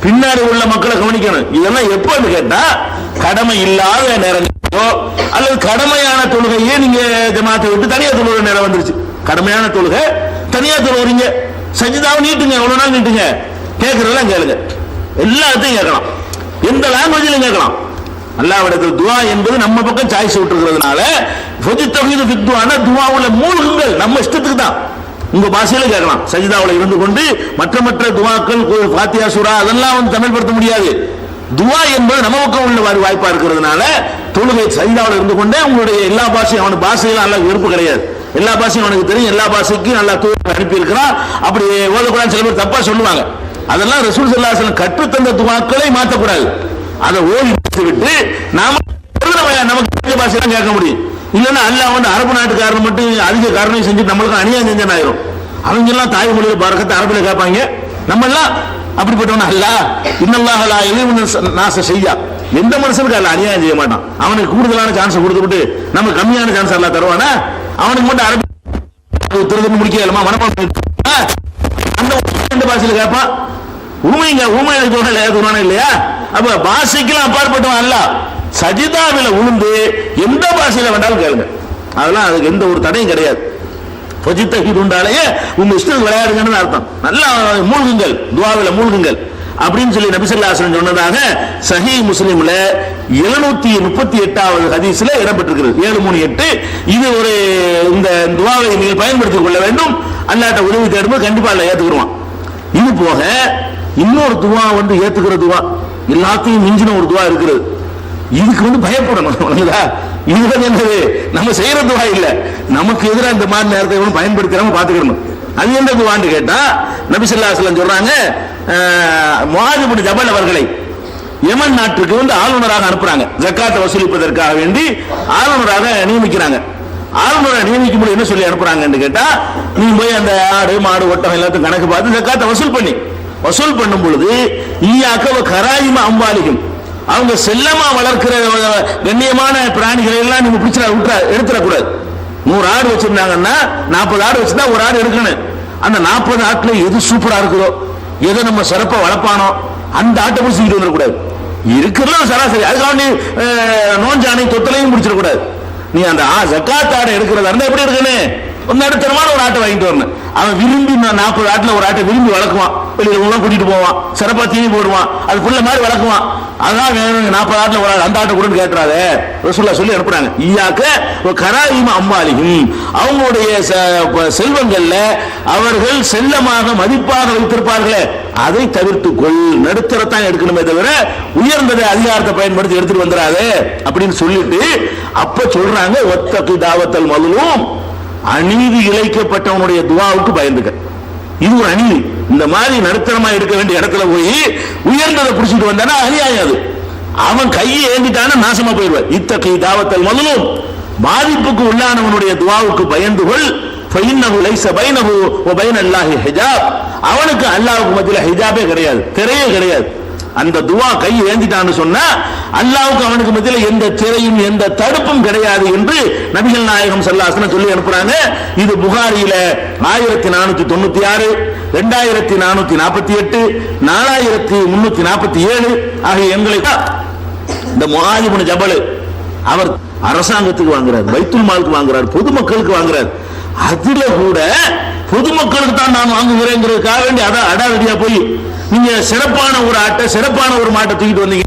பின்னாடி உள்ள மக்களை கவனிக்கணும். இதெல்லாம் எப்பன்னு கேட்டா கடமை இல்லாத நேரம் அல்லது கடமையான தொழுகையே நீங்க ஜமாத்தை விட்டு தனியா தொழுகிற நேரம் வந்துருச்சு. கடமையான தொழுகை தனியா தொழுகிறீங்க, சஜிதாவை நீட்டுங்க, எவ்வளவு நாள் நீட்டுங்க, கேட்கறதெல்லாம் கேளுங்க, எல்லாத்தையும் கேட்கலாம், எந்த லாங்குவேஜிலும் கேட்கலாம். அல்லாஹ்விடத்தில் துஆ என்பது நம்ம பக்கம் சாய்ஸ் விட்டுருக்கிறதுனால ஃபஜ்தஹிது ஃபி துஆனா துஆவுல மூழ்குங்கள், நம்ம இஷ்டத்துக்கு தான் உங்க பாஷையில கேட்கலாம். சஜிதாவுல இருந்து கொண்டு மற்ற துஆக்கள், ஃபாத்திஹா சூரா அதெல்லாம் தமிழ்படுத்த முடியாது. துஆ என்பது நம்ம பக்கம் உள்ள வாய்ப்பா இருக்கிறதுனால தொழுகை சஜிதாவுல இருந்து கொண்டே உங்களுடைய எல்லா பாஷையும், அவனுக்கு பாஷையில நல்லா விருப்பம் கிடையாது, எல்லா பாஷையும் அவனுக்கு தெரியும், எல்லா பாஷைக்கும் நல்லா தூக்கி அனுப்பி இருக்கிறான். அப்படி ஓதக்கூடாது சில பேர் தப்பா சொல்லுவாங்க. அதெல்லாம் ரசூல் ஸல்லல்லாஹு அலைஹி வஸல்லம் கற்றுத்தந்த துஆக்களை மாற்றக்கூடாது. அதை ஓடி விட்டு நாம நமக்கு பாஷையெல்லாம் கேட்க முடியும். இல்லைன்னா அல்லாஹ் அரபு நாட்டுக்காரன் மட்டும் அதிக காரணம் செஞ்சு நம்மளுக்கு அநியாயம் செஞ்சன் ஆயிரும். அவங்க எல்லாம் தாய்மொழியில பரக்கத்தை அரபுல கேட்பாங்க, நம்ம எல்லாம் அப்படிப்பட்டவன அல்லாஹ் இன்னல்லாஹ் லா யலீமு நாஸ ஷையா, எந்த மனுஷனுக்கு அல்லாஹ் அநியாயம் செய்ய மாட்டான். அவனுக்கு கூடுதலான சான்ஸ் கொடுத்துட்டு நம்ம கம்மியான சான்ஸ் அல்லாஹ் தருவானா? அவனுக்கு மட்டும் அரபு திருது முடிக்கலாமா மனப்பாடம் அந்த பாஷையில கேட்பான். ஊமைங்க ஊமையை தோணல இல்லையா? அப்ப பாஷைக்கெல்லாம் அப்பாற்பட்டவன் அல்லாஹ். சஜிதாவில உளுந்து எந்த பாஷையில வேண்டாலும் கேளுங்க, அதெல்லாம் அதுக்கு எந்த ஒரு தடையும் கிடையாது. ஃபஜித்தஹிதுண்டாலேயே உங்க இஷ்டம் விளையாடுங்கன்னு அர்த்தம். நல்லா மூழ்குங்கள், துஆவில மூழ்குங்கள் அப்படின்னு சொல்லி நபி ஸல்லல்லாஹு அலைஹி வஸல்லம் சொன்னதாக சஹீஹ் முஸ்லிம்ல 738வது ஹதீஸ்ல இடம்பெற்றிருக்கிறது. 738. இது ஒரு இந்த துஆவை நீங்கள் பயன்படுத்திக் கொள்ள வேண்டும். அல்லாஹ்ட்ட உதவி தேடும்போது கண்டிப்பா அல்லாஹ் ஏத்துக்குவான். இது போக இன்னொரு துஆ ஏத்துக்கிற துஆ, எல்லாத்தையும் மிஞ்சின ஒரு துஆ இருக்குது. இதுக்கு பயப்படணும். இது என்னது, நம்ம செய்யற துஆ இல்ல, நமக்கு எதிராக இந்த மாதிரி நேரத்தை பயன்படுத்தாம பாத்துக்கணும். அது என்ன துஆன்னு கேட்டா நபி ஸல்லல்லாஹு அலைஹி வஸல்லம் சொல்றாங்க, முஆத் இப்னு ஜபல் அவர்களை யமன் நாட்டுக்கு ஆளுநராக அனுப்புறாங்க. ஜக்காத்தை வசூலிப்பதற்காக வேண்டி ஆளுநராக நியமிக்கிறாங்க. ஆளுநரை நியமிக்கும் போது என்ன சொல்லி அனுப்புறாங்கன்னு கேட்டா, நீ போய் அந்த ஆடு மாடு ஒட்டகம் எல்லாத்தையும் கணக்கு பார்த்து ஜக்காத்தை வசூல் பண்ணும் பொழுது ஈயாக்க கராயிம அம்பாலிக்கும், அவங்க செல்லமா வளர்க்கிற கண்ணியமான பிராணிகளை எல்லாம் நீங்க எடுத்துடக்கூடாது. 100 ஆடு வச்சிருந்தாங்கன்னா 40 ஆடு வச்சிருந்தா ஒரு ஆடு எடுக்கணும். அந்த 40 ஆட்டுல எது சூப்பரா இருக்குதோ, எதை நம்ம சிறப்பா வளர்ப்பானோ அந்த ஆட்டை பிடிச்சிட்டு வந்துடக்கூடாது. இருக்கிறதும் சராசரி, அதுக்காக நீ நோஞ்சானை தொத்தலையும் பிடிச்சிடக்கூடாது. நீ அந்த ஜக்காத் ஆடை எடுக்கிறதா இருந்தா எப்படி எடுக்கணும், ஒரு நடுத்தரமான ஒரு ஆட்டை வாங்கிட்டு வரணும். அவன் விரும்பி 40 ஆட்டுல ஒரு ஆட்டை விரும்பி வளர்க்குவான், வெளியில கூட்டிட்டு போவான், சிறப்பா தீனி போடுவான், அது புள்ள மாதிரி வளர்க்குவான். அதான் 40 ஆட்டுல ஒரு அந்த ஆட்டை கூட கேட்டுறாத ரசூலுல்லாஹ் சொல்லி அனுப்புறாங்க. ஈயாக்க கராயிம அம்வாலிஹிம், அவங்களுடைய செல்வங்கள்ல அவர்கள் செல்லமாக மதிப்பாக வைத்திருப்பார்களே அதை தவிர்த்துக்கொள், நடுத்தரத்தான் எடுக்கணுமே தவிர உயர்ந்ததை அதிகாரத்தை பயன்படுத்தி எடுத்துட்டு வந்துடாது அப்படின்னு சொல்லிட்டு அப்ப சொல்றாங்க, ஒத்தகு தாவத்தல் மதுலும், அநீதி இழைக்கப்பட்டவனுடைய துஆவுக்கு பயந்துக்க. இது ஒரு அநீதி. இந்த மாதிரி நடுத்தரமா இருக்க வேண்டிய இடத்துல போய் உயர்ந்ததை பிடிச்சிட்டு வந்தானா அநியாயம். அது அவன் கையை ஏந்திட்டான நாசமா போயிடுவார். இத்தகை தாவத்தல் மதுலும், பாதிப்புக்கு உள்ளானவனுடைய துஆவுக்கு பயந்துகொள். ஃபைன்னஹு லைஸ பைனஹு வ பைனல்லாஹி ஹிஜாப், அவனுக்கு அல்லாஹ்வுக்கு மத்தியில ஹிஜாபே கிடையாது, திரையே கிடையாது. அந்த துஆ கை ஏந்திட்டான்னு சொன்னா அல்லாஹ்வுக்கு அவனுக்கு மத்தியில எந்த திரையும் எந்த தடுப்பும் கிடையாது என்று நபிகள் நாயகம் ஸல்லல்லாஹு அலைஹி வஸல்லம் சொல்லி அனுப்புறாங்க. இது புகாரியில 1496, 2448, 4347 ஆகிய எண்களை இந்த முஆத் இப்னு ஜபல் அவர் அரசாங்கத்துக்கு வாங்குறார், பைத்துல் மாலுக்கு வாங்குறார், பொதுமக்களுக்கு வாங்குறார். அதுல கூட பொதுமக்களுக்கு தான் நான் வாங்குகிறேங்கிறதுக்காக வேண்டி அடாவடியா போய் நீங்க சிறப்பான ஒரு ஆட்டை சிறப்பான ஒரு மாட்டை தூக்கிட்டு வந்தீங்க,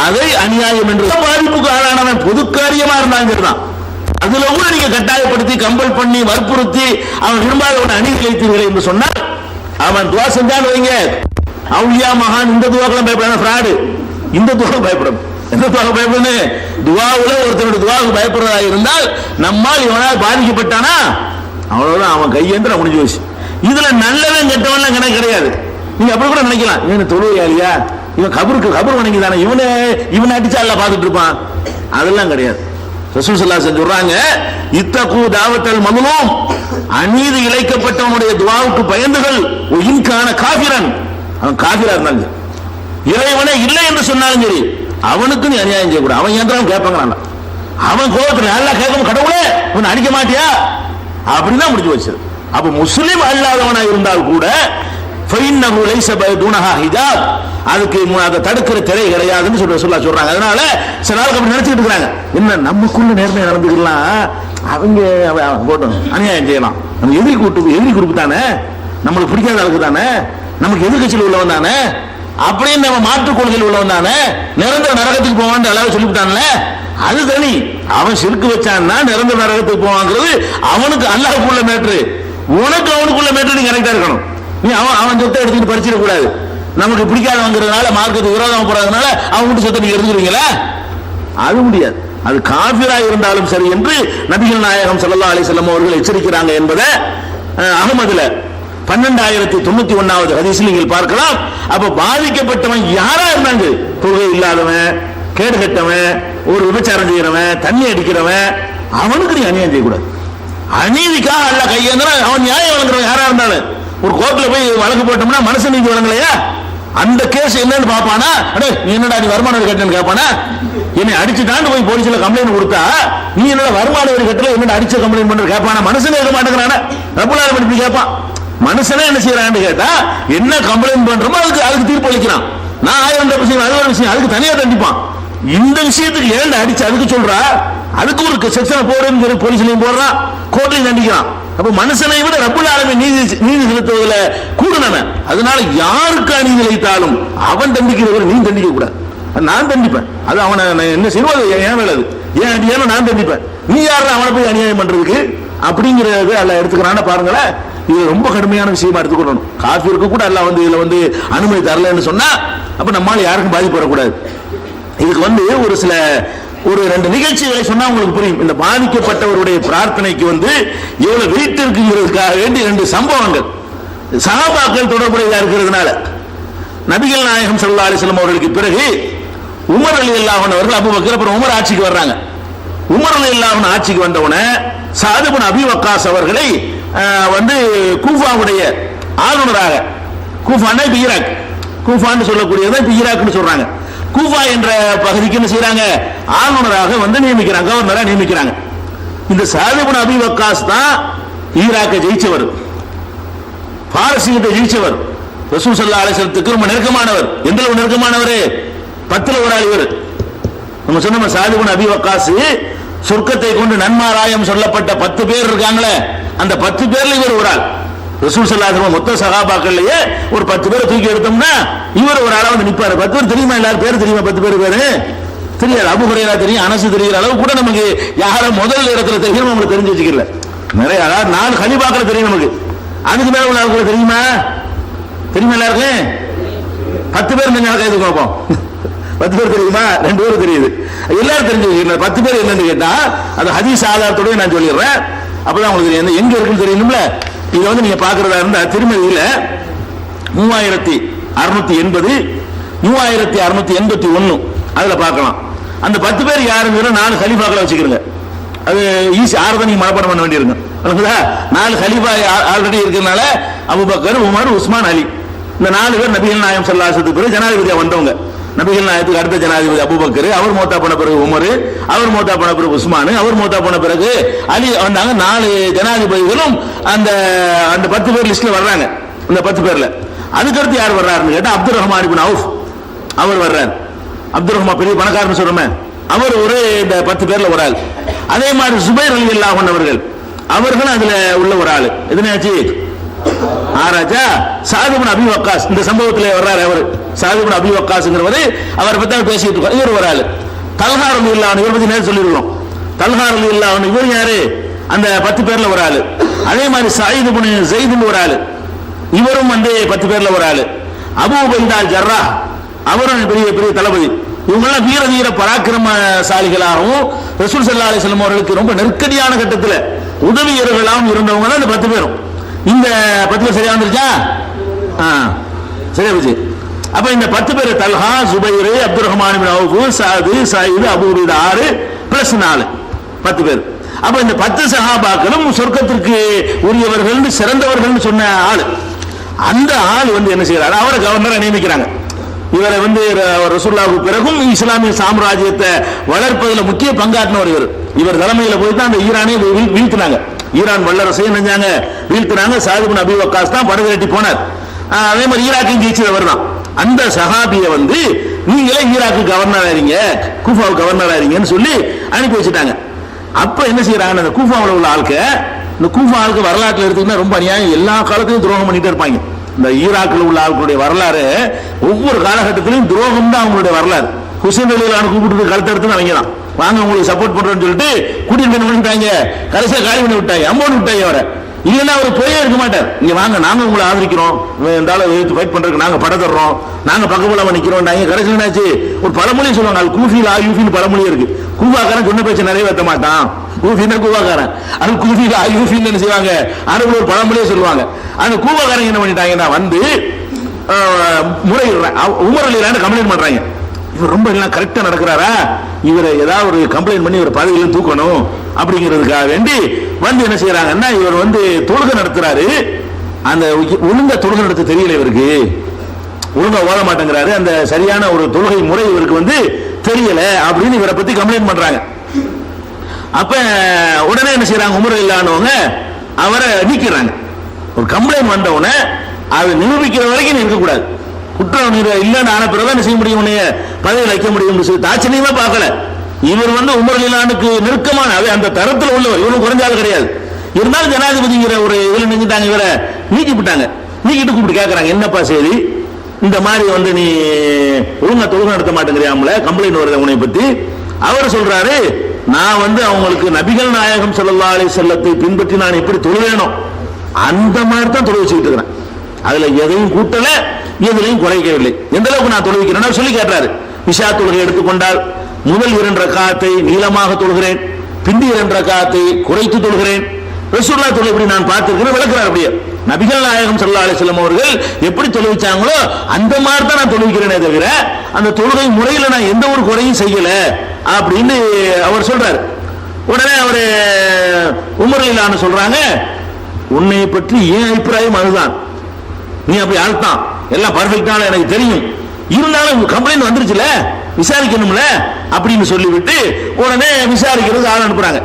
அதை அநியாயம் என்று பாதிப்புக்கு ஆளானவன் பொது காரியமா இருந்தாங்க. அதுல கூட நீங்க கட்டாயப்படுத்தி கம்பல் பண்ணி வற்புறுத்தி அவன் விரும்பாத ஒரு அநீதி இழைத்தீர்கள் என்று சொன்னால் அவன் துவா செஞ்சால் வைங்க, அவுலியா மகான் இந்த துவாக்கெல்லாம் பயப்பட ஃப்ராடு, இந்த துவாக்கு பயப்படும். எந்த துவாக்கு பயப்படணும்? துவாவுல ஒருத்தருடைய துவாவுக்கு பயப்படுறதா இருந்தால் நம்மால் இவனால் பாதிக்கப்பட்டானா அவ்வளவுதான், அவன் கையேந்திர முடிஞ்சு வச்சு. இதுல நல்லவன் கெட்டவன் கணக்கு கிடையாது. நீங்க அப்படி கூட நினைக்கலாம், இவன் தொழுவையாளியா, இவன் கபர் வணங்கி தானே, இவனை அடிச்சா அல்ல பார்த்துட்டு இருப்பான், அதெல்லாம் கிடையாது. ரசூல் ஸல்லல்லாஹு அலைஹி வஸல்லம் சொல்றாங்க, இத்தகு தாவத்தல் மதுலும், அநீதி இழைக்கப்பட்டவனுடைய துஆவுக்கு பயந்துகள். இன்கான காஃபிரன், அவன் காஃபிரா இருந்தாங்க, இறைவனே இல்லை என்று சொன்னாலும் சரி அவனுக்கு நீ அநியாயம் செய்யக்கூடாது. அவன் ஏன் கேட்பாங்க, அவன் கோபத்தில் நல்லா கேட்கும், கடவுளே உன்னை அடிக்க மாட்டியா அப்படிதான் முடிஞ்சு வச்சது. அப்ப முஸ்லிம் அல்லாதவனா இருந்தால் கூட ஃபைன்னஹு லைஸ பைதுனஹா ஹிஜாப், அதுக்கு அதை தடுக்கிற திரை கிடையாதுன்னு சொல்றாங்க. அதனால சில நாளுக்கு அப்படி நினைச்சிட்டு இருக்காங்க, என்ன நமக்குள்ள நேர்மையா நடந்துக்கலாம், அவங்க போட்டோம் அநியாயம் செய்யலாம், நம்ம எதிரி குரூப் தானே, நம்மளுக்கு பிடிக்காத அளவுக்கு தானே, நமக்கு எதிர்கட்சியில் உள்ளவன் தானே, அப்படின்னு நம்ம மாற்றுக் கொள்கையில் உள்ளவன் தானே, நிரந்தர நரகத்துக்கு போவான் அளவு சொல்லிவிட்டான்ல, அது தனி. அவன் சிறுக்கு வச்சான்னா நிரந்தர நரகத்துக்கு போவாங்கிறது அவனுக்கு அல்லாஹ்வுக்குள்ள மேட்ரு, உனக்கு அவனுக்குள்ள மேட்ரு. நீ கரெக்டா இருக்கணும். நீ அவன் சொத்தை எடுத்துட்டு பறிச்சிட கூடாது. நமக்கு பிடிக்காதவங்கிறதுனால மார்க்கத்துக்கு விரோதம் போறதுனால அவன் வீட்டு சொத்தை நீங்க எடுத்துக்கிறீங்களா? அது முடியாது. அது காஃபிரா இருந்தாலும் சரி என்று நபிகள் நாயகம் ஸல்லல்லாஹு அலைஹி வஸல்லம் அவர்கள் எச்சரிக்கிறாங்க என்பதை அஹ்மதுல 12091வது ஹதீஸில் நீங்கள் பார்க்கலாம். அப்ப பாதிக்கப்பட்டவன் யாரா இருந்தாங்க, தொகை இல்லாதவன், கேடு கட்டவன், ஒரு விபச்சாரம் செய்யறவன், தண்ணி அடிக்கிறவன், அவனுக்கு நீ அநியாயம் செய்யக்கூடாது. அநீதிக்காக அல்ல கையேந்திரா, அவன் நியாயம் வழங்குறவன் யாரா இருந்தாலும், ஒரு கோர்ட்ல போய் வழக்கு போட்டோம்னா மனசு நீதி வழங்கலையா, அந்த கேஸ் என்னன்னு பாப்பானா, நீ என்னடா நீ வருமான வரி கட்டணும் கேட்பானா, என்னை அடிச்சுட்டான்னு போய் போலீஸ்ல கம்ப்ளைண்ட் கொடுத்தா நீ என்னடா வருமான வரி கட்டல என்னடா அடிச்ச கம்ப்ளைண்ட் பண்ற கேட்பானா, மனுஷனே இருக்க மாட்டேங்கிறான, ரப்பல் ஆலமீன் இப்படி கேட்பான். மனுஷனே என்ன செய்யறான்னு கேட்டா என்ன கம்ப்ளைண்ட் பண்றோமோ அதுக்கு தீர்ப்பு அளிக்கிறான். நான் 1000 விஷயம் அது ஒரு விஷயம், அதுக்கு தனியா தண்டிப்பான். இந்த விஷயத்துக்கு ஏன் அடிச்சு அதுக்கு சொல்றா, அதுக்கு ஒரு செக்ஷனை போடுன்னு போலீஸ்லயும் போடுறான், கோர்ட்லயும் தண்டிக்கிறான். அப்ப மனுஷனை விட ரப்புல் ஆலமீன் நீதி செலுத்துவதில் கூடுனவன். அதனால யாருக்கு அநீதி இழைத்தாலும் அவன் தண்டிக்கிறவர் நீ தண்டிக்க கூடாது. நான் தண்டிப்பேன், அது அவனை என்ன செய்வது ஏன் வேலை, ஏன் நான் தண்டிப்பேன், நீ யாரு அவனை போய் அநியாயம் பண்றதுக்கு அப்படிங்கிறது அல்ல எடுத்துக்கிறான்னு பாருங்களேன். இது ரொம்ப கடுமையான விஷயமா எடுத்துக்கொள்ளணும். காஃபிருக்கு கூட அல்ல இதுல அனுமதி தரலன்னு சொன்னா அப்ப நம்மால யாருக்கும் பாதிப்பு வரக்கூடாது. இதுக்கு ஒரு ரெண்டு நிகழ்ச்சிகளை சொன்னா உங்களுக்கு புரியும். இந்த பாதிக்கப்பட்டவருடைய பிரார்த்தனைக்கு எவ்வளவு வெயிட் இருக்குங்கிறதுக்காக வேண்டி ரெண்டு சம்பவங்கள் சஹாபாக்கள் தொடர்புடையதா இருக்கிறதுனால, நபிகள் நாயகம் ஸல்லல்லாஹு அலைஹி வஸல்லம் அவர்களுக்கு பிறகு உமர் ரலியல்லாஹு அன்ஹு அவர்கள் அபூபக்கர் அப்புறம் உமர் ஆட்சிக்கு வர்றாங்க. உமர் ரலியல்லாஹு அன்ஹு ஆட்சிக்கு வந்தவுடனே சஅத் இப்னு அபீ வக்காஸ் அவர்களை கூஃபாவுடைய ஆளுநராக, கூஃபான்னா இப்ப ஈராக், கூஃபான்னு சொல்லக்கூடியது இப்ப ஈராக்னு சொல்றாங்க. கூஃபா என்ற பகுதிக்கு என்ன செய்யறாங்க, ஆளுநராக நியமிக்கிறாங்க, கவர்னரா நியமிக்கிறாங்க. இந்த சஅத் இப்னு அபீ வக்காஸ் தான் ஈராக்கை ஜெயிச்சவர், பாரசீகத்தை ஜெயிச்சவர், ரசூல் ஸல்லல்லாஹு அலைஹி வஸல்லத்துக்கு ரொம்ப நெருக்கமானவர். எந்த அளவு நெருக்கமானவர், 10ல ஒரு ஆள் இவர். நம்ம சொன்ன சஅத் இப்னு அபீ வக்காஸ் சொர்க்கத்தை கொண்டு நன்மாராயம் சொல்லப்பட்ட 10 பேர் இருக்காங்களே, அந்த 10 பேர்ல இவர் ஒரு ஆள். ரசூல் ஸல்லல்லாஹு அலைஹி வஸல்லம் மொத்த சஹாபாக்கள்லயே ஒரு 10 பேரை தூக்கி எடுத்தோம்னா இவர் ஒரு ஆளா நிப்பாரு. 10 பேர் தெரியுமா, எல்லாரும் பேர் தெரியுமா, 10 பேர் தெரியாது. அபூ ஹுரைரா தெரியும், அனஸ் தெரிகிற அளவு கூட நமக்கு யார முதல் இடத்துல தெரியும் நமக்கு தெரிஞ்சு வச்சுக்கல. நிறைய 4 கலீஃபாக்கள் தெரியும் நமக்கு. அதுக்கு மேல உள்ள ஆட்கள் தெரியுமா, எல்லாருக்கும் 10 பேர் நீங்க கைது பார்ப்போம். 10 பேர் தெரியுமா, 2 பேர் தெரியுது, எல்லாரும் தெரிஞ்சு வச்சுக்கல. 10 பேர் என்னன்னு கேட்டா அது ஹதீஸ் ஆதாரத்தோட நான் சொல்லிடுறேன், அப்பதான் உங்களுக்கு தெரியும் எங்க இருக்குன்னு தெரியணும்ல. இதை நீங்க பாக்குறதா இருந்தா திருமதியில 3680 3681 அதுல பார்க்கலாம். அந்த 10 பேர் யாருங்கிற 4 கலீஃபாக்களை வச்சுக்கிறீங்க. அது ஈஸி, ஆறுதான் நீங்க மனப்பாடம் பண்ண வேண்டியிருக்கும். 4 கலீஃபா ஆல்ரெடி இருக்கிறதுனால அபூபக்கர், உமர், உஸ்மான், அலி, இந்த 4 பேர் நபிகள் நாயகம் ஸல்லல்லாஹு அலைஹி வஸல்லத்துக்கு பிறகு ஜனாதிபதியா வந்தவங்க. நபிகள் நாயகத்துக்கு அடுத்த ஜனாதிபதி அபூபக்கர், அவர் மௌத்தா போன பிறகு உமர், அவர் மௌத்தா போன பிறகு உஸ்மான், அவர் மௌத்தா போன பிறகு அலி வந்தாங்க. 4 ஜனாதிபதிகளும் அந்த 10 பேர் லிஸ்ட்ல வர்றாங்க. இந்த 10 பேர்ல அதுக்கடுத்து யார் வர்றாருன்னு கேட்டா அப்துர் ரஹ்மான் இப்னு அவுஃப் அவர் வர்றார். அப்துர் ரஹ்மான் பெரிய பணக்காரன்னு சொல்றோமே, அவர் ஒரு இந்த 10 பேர்ல ஒரு ஆள். அதே மாதிரி சுபைர் ரலியல்லாஹு அன்ஹு அவர்களும் அதுல உள்ள ஒரு ஆளு. எதுனாச்சு ஆராஜா சஅத் இப்னு அபீ வக்காஸ் இந்த சம்பவத்திலே வர்றாரு. அவர் சஅத் இப்னு அபீ வக்காஸ்ங்கிறவர் அவரை பத்தி பேசிட்டு இருக்காரு. இவர் ஒரு ஆளு. தல்ஹா ரலியல்லாஹு அன்ஹு இவரை பத்தி நேரே சொல்லிருக்கோம். தல்ஹா ரலியல்லாஹு அன்ஹு இவர் யாரு, அந்த 10 பேர்ல ஒரு ஆளு. அதே மாதிரி சயீத் இப்னு ஸைத்னு ஒரு ஆளு, இவரும் 10 பேர்ல ஒரு ஆளு. அபூ உபைதா ஜர்ராஹ் அவரும் பெரிய பெரிய தளபதி. இவங்கெல்லாம் வீர வீர பராக்கிரமசாலிகளாகவும் ரசூல் ஸல்லல்லாஹு அலைஹி வஸல்லம் அவர்களுக்கு ரொம்ப நெருக்கடியான கட்டத்தில் உதவியர்களாகவும் இருந்தவங்க தான் இந்த 10 பேரும். இந்த 10 பேர் சரியா வந்துருச்சா, சரியா போச்சு. அப்ப இந்த 10 பேர் Talha, Zubair, Abdur Rahman ibn Auf, Saad, Saeed, Abu Ubaidah 6 plus 4 10 பேர். அப்ப இந்த 10 சஹாபாக்களும் சொர்க்கத்திற்கு உரியவர்கள், சிறந்தவர்கள் சொன்ன ஆளு. அந்த ஆள் என்ன செய்யறாரு, அவரை கவர்னரை நியமிக்கிறாங்க. இவரை ரசூலுல்லாஹ்வுக்கு பிறகும் இஸ்லாமிய சாம்ராஜ்யத்தை வளர்ப்பதில் முக்கிய பங்காற்றினவர் இவர் தலைமையில போய் தான் அந்த ஈரானை வீழ்த்தினாங்க. ஈரான் வல்லரசை நினைஞ்சாங்க, வீழ்த்தினாங்க. சஅத் இப்னு அபீ வக்காஸ் தான் படகு போனார். அதே மாதிரி ஈராக்கையும் ஜெயிச்சவர் தான். அந்த சஹாபியை நீங்களே ஈராக்கு கவர்னர் ஆறீங்க, கூஃபாவுக்கு கவர்னர் ஆறீங்கன்னு சொல்லி அனுப்பி வச்சுட்டாங்க. அப்ப என்ன செய்யறாங்க, அந்த கூஃபாவில் உள்ள ஆளுக்கு, இந்த கூஃபா ஆளுக்கு வரலாற்றில் எடுத்துக்கிட்டா ரொம்ப அநியாயம், எல்லா காலத்திலும் துரோகம் பண்ணிட்டே இருப்பாங்க. இந்த ஈராக்கில் உள்ள ஆட்களுடைய வரலாறு ஒவ்வொரு காலகட்டத்திலும் துரோகம் தான் அவங்களுடைய வரலாறு. ஹுசைன் ரலியல்லாஹு அன்ஹு கூப்பிட்டு கழுத்தெடுத்து அவங்க தான் வாங்க உங்களுக்கு சப்போர்ட் பண்றேன்னு சொல்லிட்டு கூட்டிட்டு போய் பண்ணிட்டாங்க. கடைசியா காலி பண்ணி விட்டாங்க, அமௌண்ட் விட்டாங்க. அவரை இல்லைன்னா அவர் போயே இருக்க மாட்டார். இங்க வாங்க, நாங்க உங்களை ஆதரிக்கிறோம், ஃபைட் பண்றதுக்கு நாங்க படம் தர்றோம், நாங்க பக்கபலமா நிக்கிறோம். கடைசியில் என்னாச்சு, ஒரு பழமொழி சொல்லுவாங்க, அது கூஃபில் ஆயூஃபின்னு பழமொழி இருக்கு. கூஃபாக்காரன் சொன்ன பேச்சை நிறைவேற்ற மாட்டான். கூஃபின்னா கூஃபாக்காரன், அது கூஃபில் ஆயூஃபின்னு என்ன செய்வாங்க, அரபுல ஒரு பழமொழியை சொல்லுவாங்க. அந்த கூஃபாக்காரங்க என்ன பண்ணிட்டாங்கன்னா முறையிடுறேன், உமர் ரலியல்லாஹு கம்ப்ளைண்ட் பண்றாங்க. இவர் ரொம்ப எல்லாம் கரெக்டா நடக்கிறாரா, இவரை ஏதாவது ஒரு கம்ப்ளைண்ட் பண்ணி இவர் பதவியிலும் தூக்கணும் அப்படிங்கிறதுக்காக வேண்டி என்ன செய்யறாங்கன்னா, இவர் தொழுகை நடத்துறாரு. அந்த ஒழுங்கா தொழுகை நடத்த தெரியல, இவருக்கு ஒழுங்கா ஓத மாட்டேங்கிறாரு, அந்த சரியான ஒரு தொழுகை முறை இவருக்கு தெரியல அப்படின்னு இவரை பத்தி கம்ப்ளைண்ட் பண்றாங்க. அப்ப உடனே என்ன செய்யறாங்க, உமர் ரலியல்லாஹு அவரை நீக்கிறாங்க. ஒரு கம்ப்ளைண்ட் வந்த உடனே அதை நிரூபிக்கிற வரைக்கும் இருக்கக்கூடாது. குற்றம் இல்லைன்னு ஆன பிறகு என்ன செய்ய முடியும், பதவியில் வைக்க முடியும். தாட்சணியமா பார்க்கல. இவர் உமர் ரலியல்லாஹு அன்ஹுக்கு நெருக்கமான அந்த தரத்தில் உள்ளவர், இவரும் குறைஞ்சாலும் கிடையாது. இருந்தாலும் ஜனாதிபதிங்கிற ஒரு இதுல நினைஞ்சிட்டாங்க, இவரை நீக்கி விட்டாங்க. நீக்கிட்டு கூப்பிட்டு கேட்கறாங்க, என்னப்பா சரி இந்த மாதிரி வந்து நீ ஒழுங்கா தொழுகை நடத்த மாட்டேங்கிறியாமல, கம்ப்ளைண்ட் வருது உன்னை பத்தி. அவர் சொல்றாரு, நான் வந்து அவங்களுக்கு நபிகள் நாயகம் ஸல்லல்லாஹு அலைஹி வஸல்லத்தை பின்பற்றி நான் எப்படி தொழுவேனோ அந்த மாதிரி தான் தொழு வச்சுக்கிட்டு இருக்கிறேன். அதுல எதையும் கூட்டல, எதிலையும் குறைக்கவில்லை. எந்த அளவுக்கு நான் தொழுவிக்கிறேன் சொல்லி கேட்டாரு. இஷா தொழுகை எடுத்துக்கொண்டால் முதல் 2 ரக்காத்தை நீளமாக தொழுகிறேன், பிந்தி 2 ரக்காத்தை குறைத்து தொழுகிறேன். ரசூலுல்லாஹ் தொழுகை எப்படி நான் பார்த்திருக்கிறேன் விளக்குறார். அப்படியே நபிகள் நாயகம் ஸல்லல்லாஹு அலைஹி வஸல்லம் அவர்கள் எப்படி தொழுவிச்சாங்களோ அந்த மாதிரி தான் நான் தொழுவிக்கிறேனே தவிர அந்த தொழுகை முறையில நான் எந்த ஒரு குறையும் செய்யல அப்படின்னு அவர் சொல்றாரு. உடனே அவரு உமர் ரலியல்லாஹு சொல்றாங்க, உன்னை பற்றி ஏன் அபிப்பிராயம் அதுதான், நீ அப்படி ஆழ்த்தான் எல்லாம் பர்ஃபெக்டான எனக்கு தெரியும், இருந்தாலும் கம்ப்ளைண்ட் வந்துருச்சுல விசாரிக்கணும்ல அப்படின்னு சொல்லிவிட்டு உடனே விசாரிக்கிறது ஆள் அனுப்புறாங்க,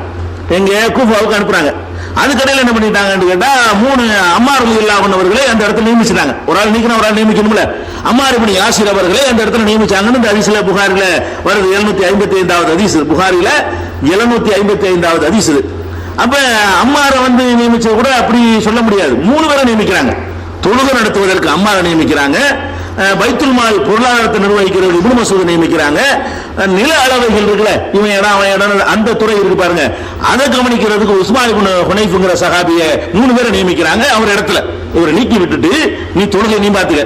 எங்க கூஃபாவுக்கு அனுப்புறாங்க. அதுக்கடையில் என்ன பண்ணிட்டாங்கன்னு கேட்டா 3 அம்மார் ரலியல்லாஹு அன்ஹு அவர்களை அந்த இடத்துல நியமிச்சிட்டாங்க. ஒரு ஆள் நீக்கணும், ஒரு ஆள் நியமிக்கணும்ல. அம்மார் இப்னு யாசிர் அவர்களை அந்த இடத்துல நியமிச்சாங்கன்னு இந்த ஹதீஸ்ல புகாரில வருது. 755வது ஹதீஸ் புகாரில 755வது ஹதீஸ். அப்ப அம்மாரை வந்து நியமிச்சது கூட அப்படி சொல்ல முடியாது. 3 பேரை நியமிக்கிறாங்க. தொழுகை நடத்துவதற்கு அம்மாரை நியமிக்கிறாங்க, பைத்துல் மால் பொருளாதாரத்தை நிர்வகிக்கிறது இப்னு மசூத் நியமிக்கிறாங்க, நில அளவைகள் இருக்குல்ல இவன் இடம் அவன் இடம் அந்த துறை இருக்கு பாருங்க, அதை கவனிக்கிறதுக்கு உஸ்மான் இப்னு ஹுனைஃப்ங்கிற சஹாபிய 3 பேரை நியமிக்கிறாங்க. அவர் இடத்துல இவரை நீக்கி விட்டுட்டு நீ தொழுகை நீ பாத்துக்க,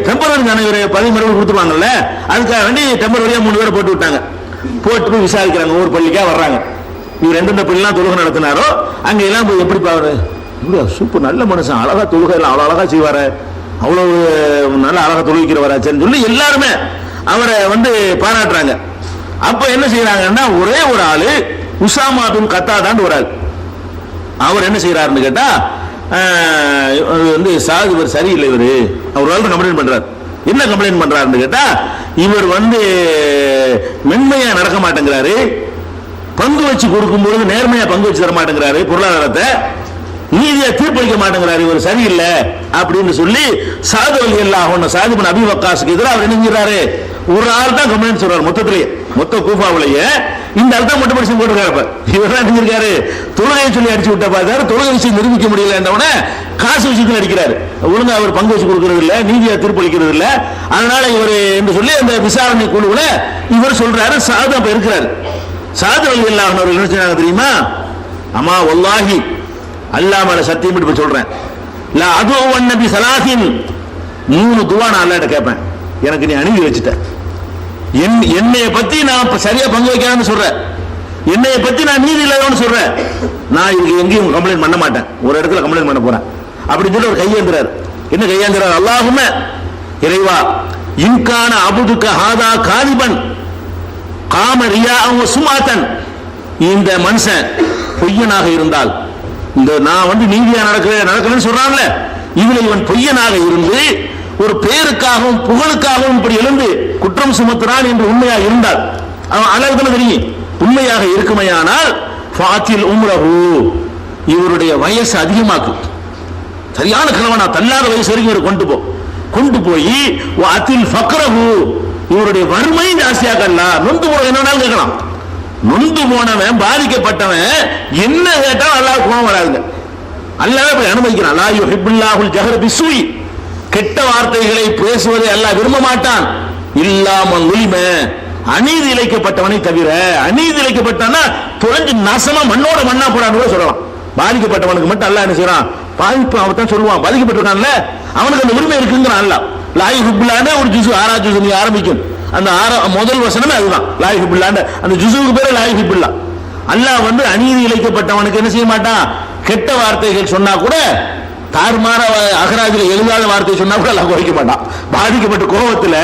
டெம்பரரி தானே இவரை 10 மணி கொடுத்துருவாங்கல்ல, அதுக்காக வேண்டி டெம்பரரியா 3 பேரை போட்டு விட்டாங்க. போட்டு போய் விசாரிக்கிறாங்க, ஒவ்வொரு பள்ளிக்கா வர்றாங்க. இவர் எந்தெந்த பள்ளிலாம் தொழுகை நடத்தினாரோ அங்க எல்லாம் போய் எப்படி பாரு, சூப்பர் நல்ல மனுஷன், அழகா தொழுகை எல்லாம் அவ்வளவு அழகா செய்வாரு, அவ்வளவு நல்ல அழகா தொழுவிக்கிறவராச்சேன்னு சொல்லி எல்லாருமே அவரை வந்து பாராட்டுறாங்க. அப்ப என்ன செய்யறாங்கன்னா ஒரே ஒரு ஆளு உசாமா பின் கத்தாதான் ஒரு ஆள், அவர் என்ன செய்யறாருன்னு கேட்டா வந்து சாது இவர் சரியில்லை, இவரு அவர் ஆள் கம்ப்ளைண்ட் பண்றாரு. என்ன கம்ப்ளைண்ட் பண்றாருன்னு கேட்டா இவர் வந்து மென்மையா நடக்க மாட்டேங்கிறாரு, பங்கு வச்சு கொடுக்கும் பொழுது நேர்மையா பங்கு வச்சு தர மாட்டேங்கிறாரு, பொருளாதாரத்தை நீதியா தீர்ப்பளிக்க மாட்டேங்கிறாரு, இவர் சரியில்லை அப்படின்னு சொல்லி சாது ரலியல்லாஹு அன்ஹு சாது இப்னு அபி வக்காஸ்க்கு எதிராக அவர் நினைஞ்சிறாரு. ஒரு ஆள் தான் கம்ப்ளைண்ட் சொல்றாரு, மொத்தத்திலேயே மொத்த கூஃபாவிலேயே இந்த ஆள் தான் மட்டும் படிச்சு போட்டுருக்காரு. இவர் தான் நினைஞ்சிருக்காரு, தொழுகையை சொல்லி அடிச்சு விட்ட பார்த்தாரு, தொழுகை விஷயம் நிரூபிக்க முடியல என்றவன காசு விஷயத்தில் அடிக்கிறாரு. ஒழுங்கா அவர் பங்கு வச்சு கொடுக்கறது இல்ல, நீதியா தீர்ப்பளிக்கிறது இல்ல, அதனால இவர் என்று சொல்லி அந்த விசாரணை குழுவுல இவர் சொல்றாரு. சாது அப்ப இருக்கிறாரு. சாது ரலியல்லாஹு அன்ஹு என்ன சொன்னாங்க தெரியுமா, அம்மா வல்லாஹி அல்லாஹ் மேல சத்தியம் பண்ணி சொல்றேன், லா அதுவ நபி ஸலாத்தின் 3 துவா நான் அல்லாஹ்ட்ட கேட்பேன், எனக்கு நீ அனுப்பி வச்சிட்ட, என்னைய பத்தி நான் சரியா பங்கு வைக்காம சொல்றேன், என்னைய பத்தி நான் நீதி இல்லாதவன்னு சொல்றேன், நான் இதுக்கு எங்கேயும் கம்ப்ளைண்ட் பண்ண மாட்டேன், ஒரு இடத்துல கம்ப்ளைண்ட் பண்ண போறேன் அப்படின்னு சொல்லி ஒரு கையேந்துறாரு. என்ன கையேந்துறாரு, அல்லாஹும்ம இறைவா இன்கான அபுதுக ஹாதா காதிபன் காம ரியாஅன் வ சுமாத்தன், இந்த மனுஷன் பொய்யனாக இருந்தால், இந்த நான் வந்து நீதியா நடக்கிறேன்னு சொல்றான்ல, இதுல இவன் பொய்யனாக இருந்து ஒரு பேருக்காகவும் புகழுக்காகவும் இப்படி எழுந்து குற்றம் சுமத்துறான் என்று உண்மையாக இருந்தால், அவன் அழகுல தெரியும் உண்மையாக இருக்குமையானால் ஃபாத்தில் உம்ரஹு, இவருடைய வயசு அதிகமாக்கு, சரியான கிழவனா தள்ளாத வயசு வரைக்கும் இவர் கொண்டு போய் வாத்தில் ஃபக்ரஹு, இவருடைய வறுமை ஜாஸ்தியாக்கல, நொந்து போன என்னன்னாலும் கேட்கலாம், நொந்து போனவன் பாதிக்கப்பட்டவன் என்ன கேட்டாலும் அல்லாஹ் கோபம் வராதுங்க, அல்லாஹ் போய் அனுமதிக்கிறான். லா யுஹிப்புல்லாஹுல் ஜஹர பிஸ்ஸூஇ, கெட்ட வார்த்தைகளை பேசுவதை அல்லாஹ் விரும்ப மாட்டான், இல்லாமல் உலிம, அநீதி இழைக்கப்பட்டவனை தவிர. அநீதி இழைக்கப்பட்டான்னா தொலைஞ்சு நாசமா மண்ணோட மண்ணா போடான்னு கூட சொல்லலாம். பாதிக்கப்பட்டவனுக்கு மட்டும் அல்லாஹ் என்ன செய்யறான், பாதிப்பு அவன் தான் சொல்லுவான், பாதிக்கப்பட்டிருக்கான்ல அவனுக்கு அந்த உரிமை இருக்குங்கிறான் அல்லாஹ். லா யுஹிப்புல்லாஹ் ஒரு ஜுஸு 6வது ஜுஸு நீ ஆரம்பிக்கும், அந்த முதல் வசனமே அதுதான், லா யுஹிப்புல்லாஹ் அந்த ஜுஸுக்கு பேரு லா யுஹிப்புல்லாஹ். அல்லாஹ் வந்து அநீதி இழைக்கப்பட்டவனுக்கு என்ன செய்ய மாட்டான், கெட்ட வார்த்தைகள் சொன்னா கூட தாறுமாற அகராஜில் எழுதாத வார்த்தை சொன்னா கூட அல்லாஹ் குறைக்க மாட்டான். பாதிக்கப்பட்ட கோபத்துல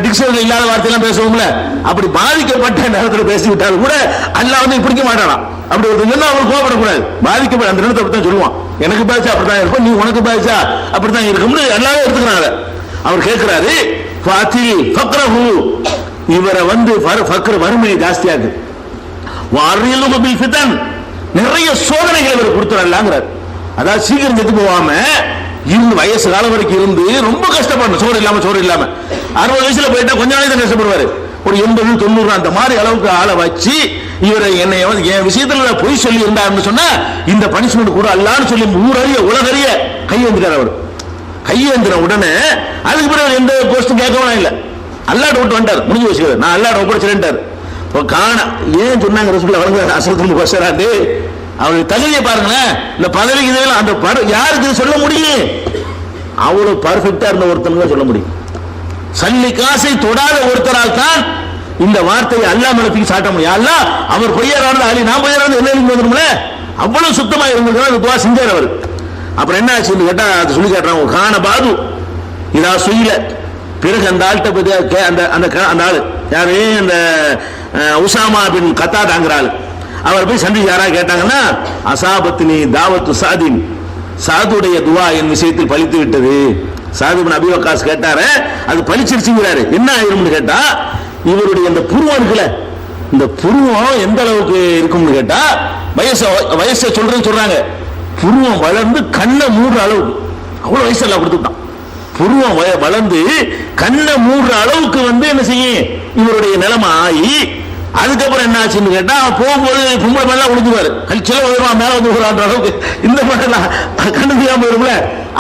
டிக்ஷனரியில் இல்லாத வார்த்தையெல்லாம் பேசுவோம்ல, அப்படி பாதிக்கப்பட்ட நேரத்தில் பேசிவிட்டாலும் கூட அல்லாஹ் வந்து பிடிக்க மாட்டானா. அப்படி ஒரு சொன்னா அவருக்கு கோபப்படக்கூடாது, பாதிக்கப்பட்ட அந்த நேரத்தை அப்படித்தான் சொல்லுவான், எனக்கு பாதிச்சா அப்படித்தான் இருக்கும், நீ உனக்கு பாதிச்சா அப்படித்தான் இருக்கும்னு எல்லாரும் எடுத்துக்கிறாங்க. அவர் கேட்கிறாரு ஃபாத்தில் ஃபக்ரஹு, இவரை வந்து ஃபக்ர் வறுமையை ஜாஸ்தியாக்கு, வஅர்ரிலுஹு பில் ஃபிதன், நிறைய சோதனைகளை இவர் கொடுத்துறாங்கிறார். அதாவது சீக்கிரம் செத்து போகாம இருந்து வயசு காலம் வரைக்கும் இருந்து ரொம்ப கஷ்டப்படணும், சோறு இல்லாம 60 வயசுல போயிட்டா கொஞ்ச நாளைக்கு தான் கஷ்டப்படுவாரு, ஒரு 80 90 அந்த மாதிரி அளவுக்கு ஆளை வச்சு இவரை என்னை என் விஷயத்துல பொய் சொல்லி இருந்தாருன்னு சொன்னா இந்த பனிஷ்மெண்ட் கூட அல்லான்னு சொல்லி ஊரறிய உலகறிய கையேந்திரார். அவர் கையேந்திர உடனே அதுக்கு பிறகு எந்த போஸ்டும் கேட்கவும் இல்லை, அல்லாட்ட விட்டு வந்தார், முடிஞ்சு வச்சுக்கிறார், நான் அல்லாட்ட ஒப்படைச்சிருந்தார். காண ஏன் சொன்னாங்க ரசூலுல்லாஹ் வழங்க அசரத்துல் பஷராது, அவருடைய தகுதியை பாருங்களேன். இந்த பதவிக்கு இதெல்லாம் அந்த யாருக்கு சொல்ல முடியும்? அவ்வளவு பர்ஃபெக்டா இருந்த ஒருத்தன் சொல்ல முடியும். சல்லி காசை தொடாத ஒருத்தரால் தான் இந்த வார்த்தையை அல்லாஹ் மேலத்துக்கு சாட்ட முடியும். அல்லாஹ் அவர் பொய்யரானது அலி, நான் பொய்யரானது என்ன வந்துடும்ல, அவ்வளவு சுத்தமா இருந்ததுனால அந்த துவா செஞ்சார் அவர். அப்புறம் என்ன ஆச்சுன்னு கேட்டா அது சொல்லி காட்டுறாங்க. காண பாது இதா சுயில, பிறகு அந்த ஆள்கிட்ட பத்தி அந்த ஆளு யாரு, அந்த உசாமா பின் கத்தாதாங்கிற ஆளு, அவர் போய் சந்திச்சு யாரா கேட்டாங்கன்னா அசாபத்தினி தாவத்து சாதின், சாதுடைய துவா என் விஷயத்தில் பலித்து விட்டது. சாது பின் அபி வக்காஸ் கேட்டாரு, அது பலிச்சிருச்சுங்கிறாரு. என்ன ஆயிரும்னு கேட்டா இவருடைய இந்த புருவம் இருக்குல்ல, இந்த புருவம் எந்த அளவுக்கு இருக்கும்னு கேட்டா வயசை சொல்றாங்க, புருவம் வளர்ந்து கண்ணை மூடுற அளவுக்கு, அவ்வளவு வயசு எல்லாம் கொடுத்துட்டான். புருவம் வளர்ந்து கண்ணை மூடுற அளவுக்கு என்ன செய்யும் இவருடைய நிலைமை ஆகி, அதுக்கப்புறம் என்ன ஆச்சுன்னு கேட்டா போகும்போது பொம்பளை மேலாம் உழுதுவாரு, கழிச்சல வருவான் மேல வந்து அளவுக்கு இந்த மாதிரிலாம் கண்ணு தெரியாம போயிரும்ல.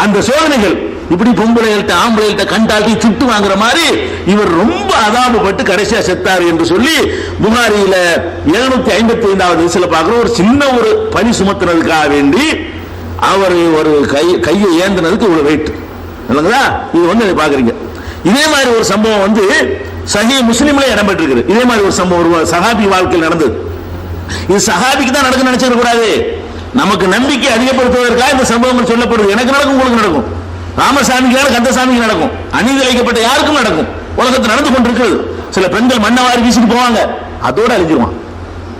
அந்த சோதனைகள் இப்படி பொம்பளைகள்கிட்ட ஆம்பளைகள்கிட்ட கண்டாட்டி திட்டு வாங்குற மாதிரி இவர் ரொம்ப அதாபப்பட்டு கடைசியா செத்தார் என்று சொல்லி புகாரியில 755வது வயசுல பார்க்கிறோம். ஒரு சின்ன ஒரு பணி சுமத்துறதுக்காக வேண்டி அவர் ஒரு கையை ஏந்தினதுக்கு இவ்வளவு வெயிட் இல்லைங்களா, இது பாக்குறீங்க. இதே மாதிரி ஒரு சம்பவம் சஹீஹ் முஸ்லிம்ல இடம்பெற்றிருக்கு. இதே மாதிரி ஒரு சம்பவம் ஒரு சஹாபி வாழ்க்கையில் நடந்தது. இது சஹாபிக்கு தான் நடக்கும் நினைச்சிட கூடாது, நமக்கு நம்பிக்கை அதிகப்படுத்துவதற்காக இந்த சம்பவங்கள் சொல்லப்படுது. எனக்கு நடக்கும், உங்களுக்கு நடக்கும், ராமசாமிக்கு கந்தசாமிக்கு நடக்கும், அநீதி இழைக்கப்பட்ட யாருக்கும் நடக்கும். உலகத்தில் நடந்து கொண்டிருக்கிறது. சில பெண்கள் மண்ணவாரி வீசிட்டு போவாங்க, அதோட அழிஞ்சிருவான்.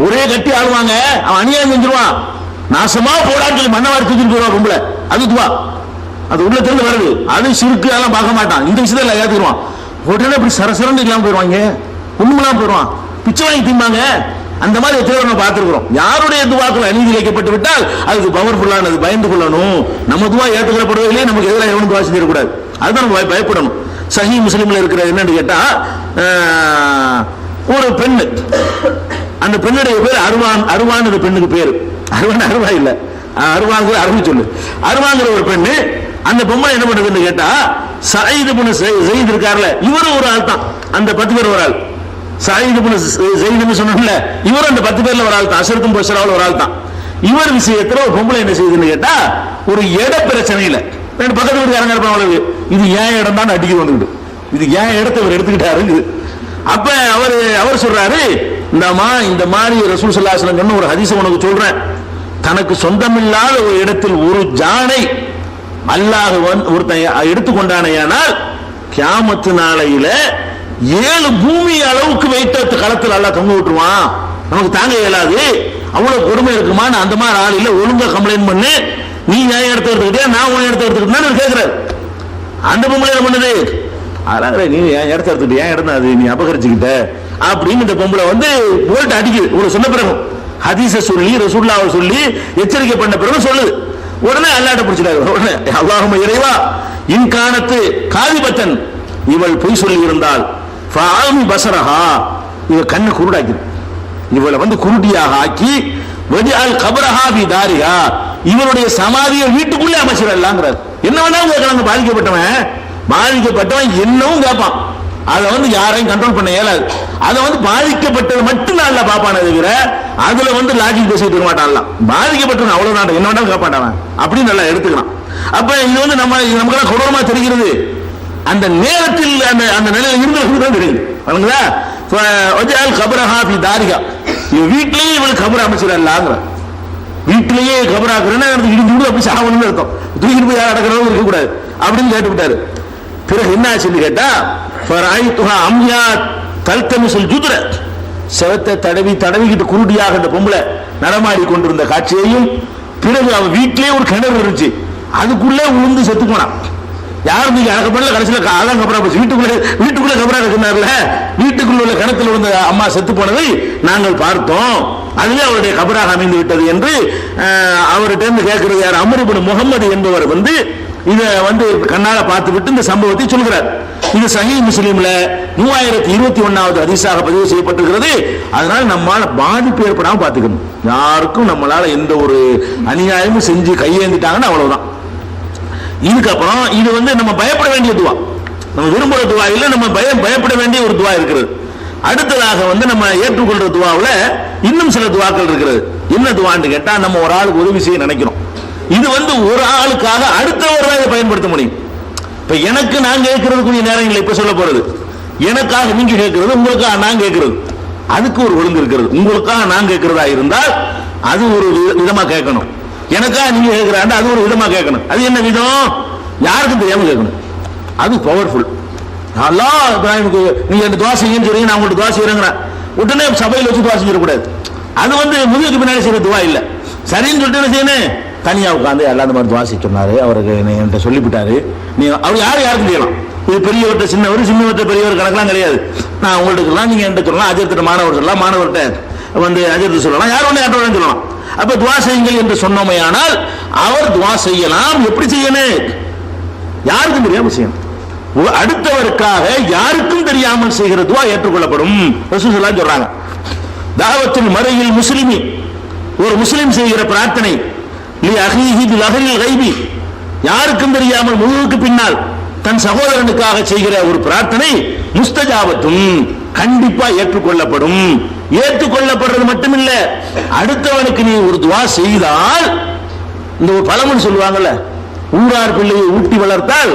ஒரே கட்டி ஆடுவாங்க, அவன் அநியாயம் செஞ்சிருவான், நாசமா போடான்னு சொல்லி மண்ணவாரி தூக்கிட்டு போயிடுவான் பொம்பளை. அது துவா, அது உள்ள திறந்து வருது. அது சிறுக்கு அதெல்லாம் பார்க்க மாட்டான், இந்த விஷயத்துல ஏத்துக்குவான். உடனே இப்படி சரசரண்டு இல்லாம போயிடுவாங்க, ஒண்ணுமெல்லாம் போயிடுவான், பிச்சை வாங்கி திம்பாங்க. அந்த மாதிரி எத்தனை நம்ம பார்த்திருக்கிறோம். யாருடைய துவாக்கள் அநீதி இழைக்கப்பட்டு விட்டால் அதுக்கு பவர்ஃபுல்லானது, பயந்து கொள்ளணும். நம்ம துவா ஏற்றுக்கொள்ளப்படுவதிலே நமக்கு எதிராக எவனும் துவா செஞ்சிடக்கூடாது, அதுதான் நம்ம பயப்படணும். சஹீஹ் முஸ்லிம்ல இருக்கிற என்னன்னு கேட்டா ஒரு பெண்ணு, அந்த பெண்ணுடைய பேர் அருவான். அருவான் பெண்ணுக்கு பேரு அருவான், அருவா இல்ல, அருவாங்கிற அருவி சொல்லு, அருவாங்கிற ஒரு பெண்ணு. அந்த பொம்மை என்ன பண்ணுதுன்னு கேட்டா சயீத் இப்னு ஸைத் இருக்கார்ல, இவரும் ஒரு ஆள் தான். அந்த 10 பேர் ஒரு ஆள். சயீத் இப்னு ஸைத் சொன்னல, இவரும் அந்த 10 பேர்ல ஒரு ஆள் தான், அஷரத்தும் பஷராவுல ஒரு ஆள் தான். இவர் விஷயத்துல ஒரு பொம்பளை என்ன செய்யுதுன்னு கேட்டா ஒரு இட பிரச்சனையில பக்கத்து வீட்டுக்காரங்க இருப்பாங்க, இது ஏன் இடம் தான் அடிக்க வந்துக்கிட்டு, இது ஏன் இடத்தை இவர் எடுத்துக்கிட்டாரு. அப்ப அவர் சொல்றாரு, இந்த மாதிரி ரசூல் ஸல்லல்லாஹு அலைஹி வஸல்லம் ஒரு ஹதீஸ் உனக்கு சொல்றேன், தனக்கு சொந்தமில்லாத ஒரு இடத்தில் ஒரு ஜானை அல்லாஹ் ஒருத்தன் எடுத்துக்கொண்டானையானால் கியாமத்து நாளையில 7 பூமி அளவுக்கு வெயிட்ட களத்தில் அல்லாஹ் தொங்க விட்டுருவான். நமக்கு தாங்க இயலாது, அவ்வளவு கொடுமை இருக்குமா. அந்த மாதிரி ஆள் இல்ல, ஒழுங்கா கம்ப்ளைண்ட் பண்ணு, நீ ஏன் இடத்த எடுத்துக்கிட்டே நான் உன் இடத்த எடுத்துக்கிட்டேன்னு கேட்கிறார். அந்த பொம்பளை என்ன பண்ணுது, அதான் நீ என் இடத்த எடுத்துக்கிட்டு ஏன் இடம் அது நீ அபகரிச்சுக்கிட்ட அப்படின்னு இந்த பொம்பளை போல்ட்டு அடிக்குது. இவ்வளவு சொன்ன பிறகு ஹதீஸ சொல்லி ரசூலுல்லாஹ் சொல்லி எச்சரிக்கை பண்ண பிறகு சொல்லுது. உடனே அல்லாஹ்ட்ட பிடிச்சிட்டாரு. உடனே அல்லாஹும்ம இறைவா இன்கானத்து காதிபத்தன், இவள் பொய் சொல்லி இருந்தால் ஃபாமி பஸரஹா, இவ கண்ணு குருடாக்கி, இவளை குருடியாக ஆக்கி வஜஅல் கபரஹா பி தாரிஹா, இவருடைய சமாதியை வீட்டுக்குள்ளே அமைச்சிடலாங்கிறார். என்ன வேணாலும் கேட்கறாங்க. பாதிக்கப்பட்டவன் என்னவும் கேட்பான், அதை யாரையும் கண்ட்ரோல் பண்ண இயலாது. அதை பாதிக்கப்பட்டது மட்டும் நல்லா பாப்பானே தவிர அதுல லாஜிக் பேசிட்டு இருக்க மாட்டான். பாதிக்கப்பட்டவன் அவ்வளவுதான், என்ன வேணாலும் கேட்பாட்டான் அப்படின்னு நல்லா எடுத்துக்கலாம். அப்ப இது நமக்கு கொடூரமா தெரிகிறது. அந்த நேரத்தில் அந்த நிலையில இருந்தவங்க தெரியுது. வீட்டிலேயே இவளுக்கு கபர் அமைச்சிடலாங்கிற, வீட்டிலேயே கபராக்குறேன்னா இடிஞ்சு அப்படி சாவணும்னு அர்த்தம், தூக்கிட்டு போய் யார் அடக்கிறவங்க இருக்கக்கூடாது அப்படின்னு கேட்டுவிட்டாரு. பிறகு என்ன ஆச்சுன்னு கேட்டா செவத்தை தடவிக்கிட்டு குருடியாக அந்த பொம்பளை நடமாடி கொண்டிருந்த காட்சியையும், பிறகு அவன் வீட்டிலேயே ஒரு கிணறு இருந்துச்சு, அதுக்குள்ளே உளுந்து செத்து போனான். யாரும் நீங்க அடக்கப்படல, கடைசியில் அதான் கபரா போச்சு. வீட்டுக்குள்ள கபரா இருக்கிறார்ல, வீட்டுக்குள்ள உள்ள கிணத்துல இருந்த அம்மா செத்து போனதை நாங்கள் பார்த்தோம், அதுவே அவருடைய கபராக அமைந்து விட்டது என்று அவர்கிட்ட இருந்து கேட்கிறது யார், அம்ர் இப்னு முஹம்மது என்பவர் இதை கண்ணால பார்த்து விட்டு இந்த சம்பவத்தை சொல்கிறார். இது சஹீஹ் முஸ்லிம்ல 3021வது ஹதீஸாக பதிவு செய்யப்பட்டிருக்கிறது. அதனால நம்மால பாதிப்பு ஏற்படாம பார்த்துக்கணும். யாருக்கும் நம்மளால எந்த ஒரு அநியாயமும் செஞ்சு கையேந்திட்டாங்கன்னா அவ்வளவுதான். இதுக்கப்புறம் இது நம்ம பயப்பட வேண்டிய துவா, நம்ம விரும்புற துவா இல்லை, நம்ம பயப்பட வேண்டிய ஒரு துவா இருக்கிறது. அடுத்ததாக நம்ம ஏற்றுக்கொள்ற துவாவில் இன்னும் சில துவாக்கள் இருக்கிறது. என்ன துவான்னு கேட்டா, நம்ம ஒரு ஆளுக்கு உதவி செய்ய நினைக்கிறோம். இது ஒரு ஆளுக்காக அடுத்தவர் தான் இதை பயன்படுத்த முடியும். இப்ப எனக்கு நான் கேட்கறதுக்குரிய நேரங்கள் இப்ப சொல்ல போறது, எனக்காக நீங்க கேட்கறது, உங்களுக்காக நான் கேட்கறது, அதுக்கு ஒரு ஒழுங்கு இருக்கிறது. உங்களுக்காக நான் கேட்கறதா இருந்தால் அது ஒரு விதமா கேட்கணும், எனக்காக நீங்க கேட்கிறாண்ட அது ஒரு விதமா கேட்கணும். அது என்ன விதம்? யாருக்கும் தெரியாம கேட்கணும். அது பவர்ஃபுல். அல்லாஹ் இப்ராஹிமுக்கு நீங்க என்ன துவா செய்யுன்னு சொல்றீங்க, நான் உங்களுக்கு துவா செய்யறேங்கிறேன், உடனே சபையில் வச்சு துவா செஞ்சிடக்கூடாது. அது முதுகுக்கு பின்னாடி செய்யற துவா இல்லை. சரின்னு சொல்லிட்டு என்ன செய்யணும், தனியா உட்காந்து எல்லாம் இந்த மாதிரி துவா செய்ய சொன்னாரு, அவருக்கு என்கிட்ட சொல்லிவிட்டாரு. நீங்க அவர் யாருக்கும் செய்யலாம். இது பெரியவர்கிட்ட சின்னவர், சின்னவர்கிட்ட பெரியவர் கணக்கெல்லாம் கிடையாது. நான் உங்கள்கிட்ட சொல்லலாம், நீங்க என்கிட்ட சொல்லலாம், அஜர்த்திட்ட மாணவர் சொல்லலாம், மாணவர்கிட்ட அஜர்த்து சொல்லலாம், யார் ஒன்று யார்ட்ட சொல்லலாம். அப்ப துவா செய்யுங்கள் என்று சொன்னோமே, ஆனால் அவர் துவா செய்யலாம். எப்படி செய்யணும்? யாருக்கும் தெரியாம செய்யணும். அடுத்தவருக்காக யாருக்கும் தெரியாமல் செய்கிற துவா ஏற்றுக்கொள்ளப்படும். ரசூல் ஸல்லல்லாஹு சொல்றாங்க, தாவத்துல் மர்இல் முஸ்லிமி, ஒரு முஸ்லிம் செய்கிற பிரார்த்தனை, லி அஹீஹி பில் அஹ்ரில் கைபி, யாருக்கும் தெரியாமல் முழுக்கு பின்னால் தன் சகோதரனுக்காக செய்கிற ஒரு பிரார்த்தனை, முஸ்தஜாபத்தும், கண்டிப்பா ஏற்றுக்கொள்ளப்படும். ஏற்றுக்கொள்ளப்படுறது மட்டுமில்ல, அடுத்தவனுக்கு நீ ஒரு துவா செய்தால், இந்த ஒரு பழமொழி சொல்லுவாங்கல்ல, ஊரார் பிள்ளையை ஊட்டி வளர்த்தால்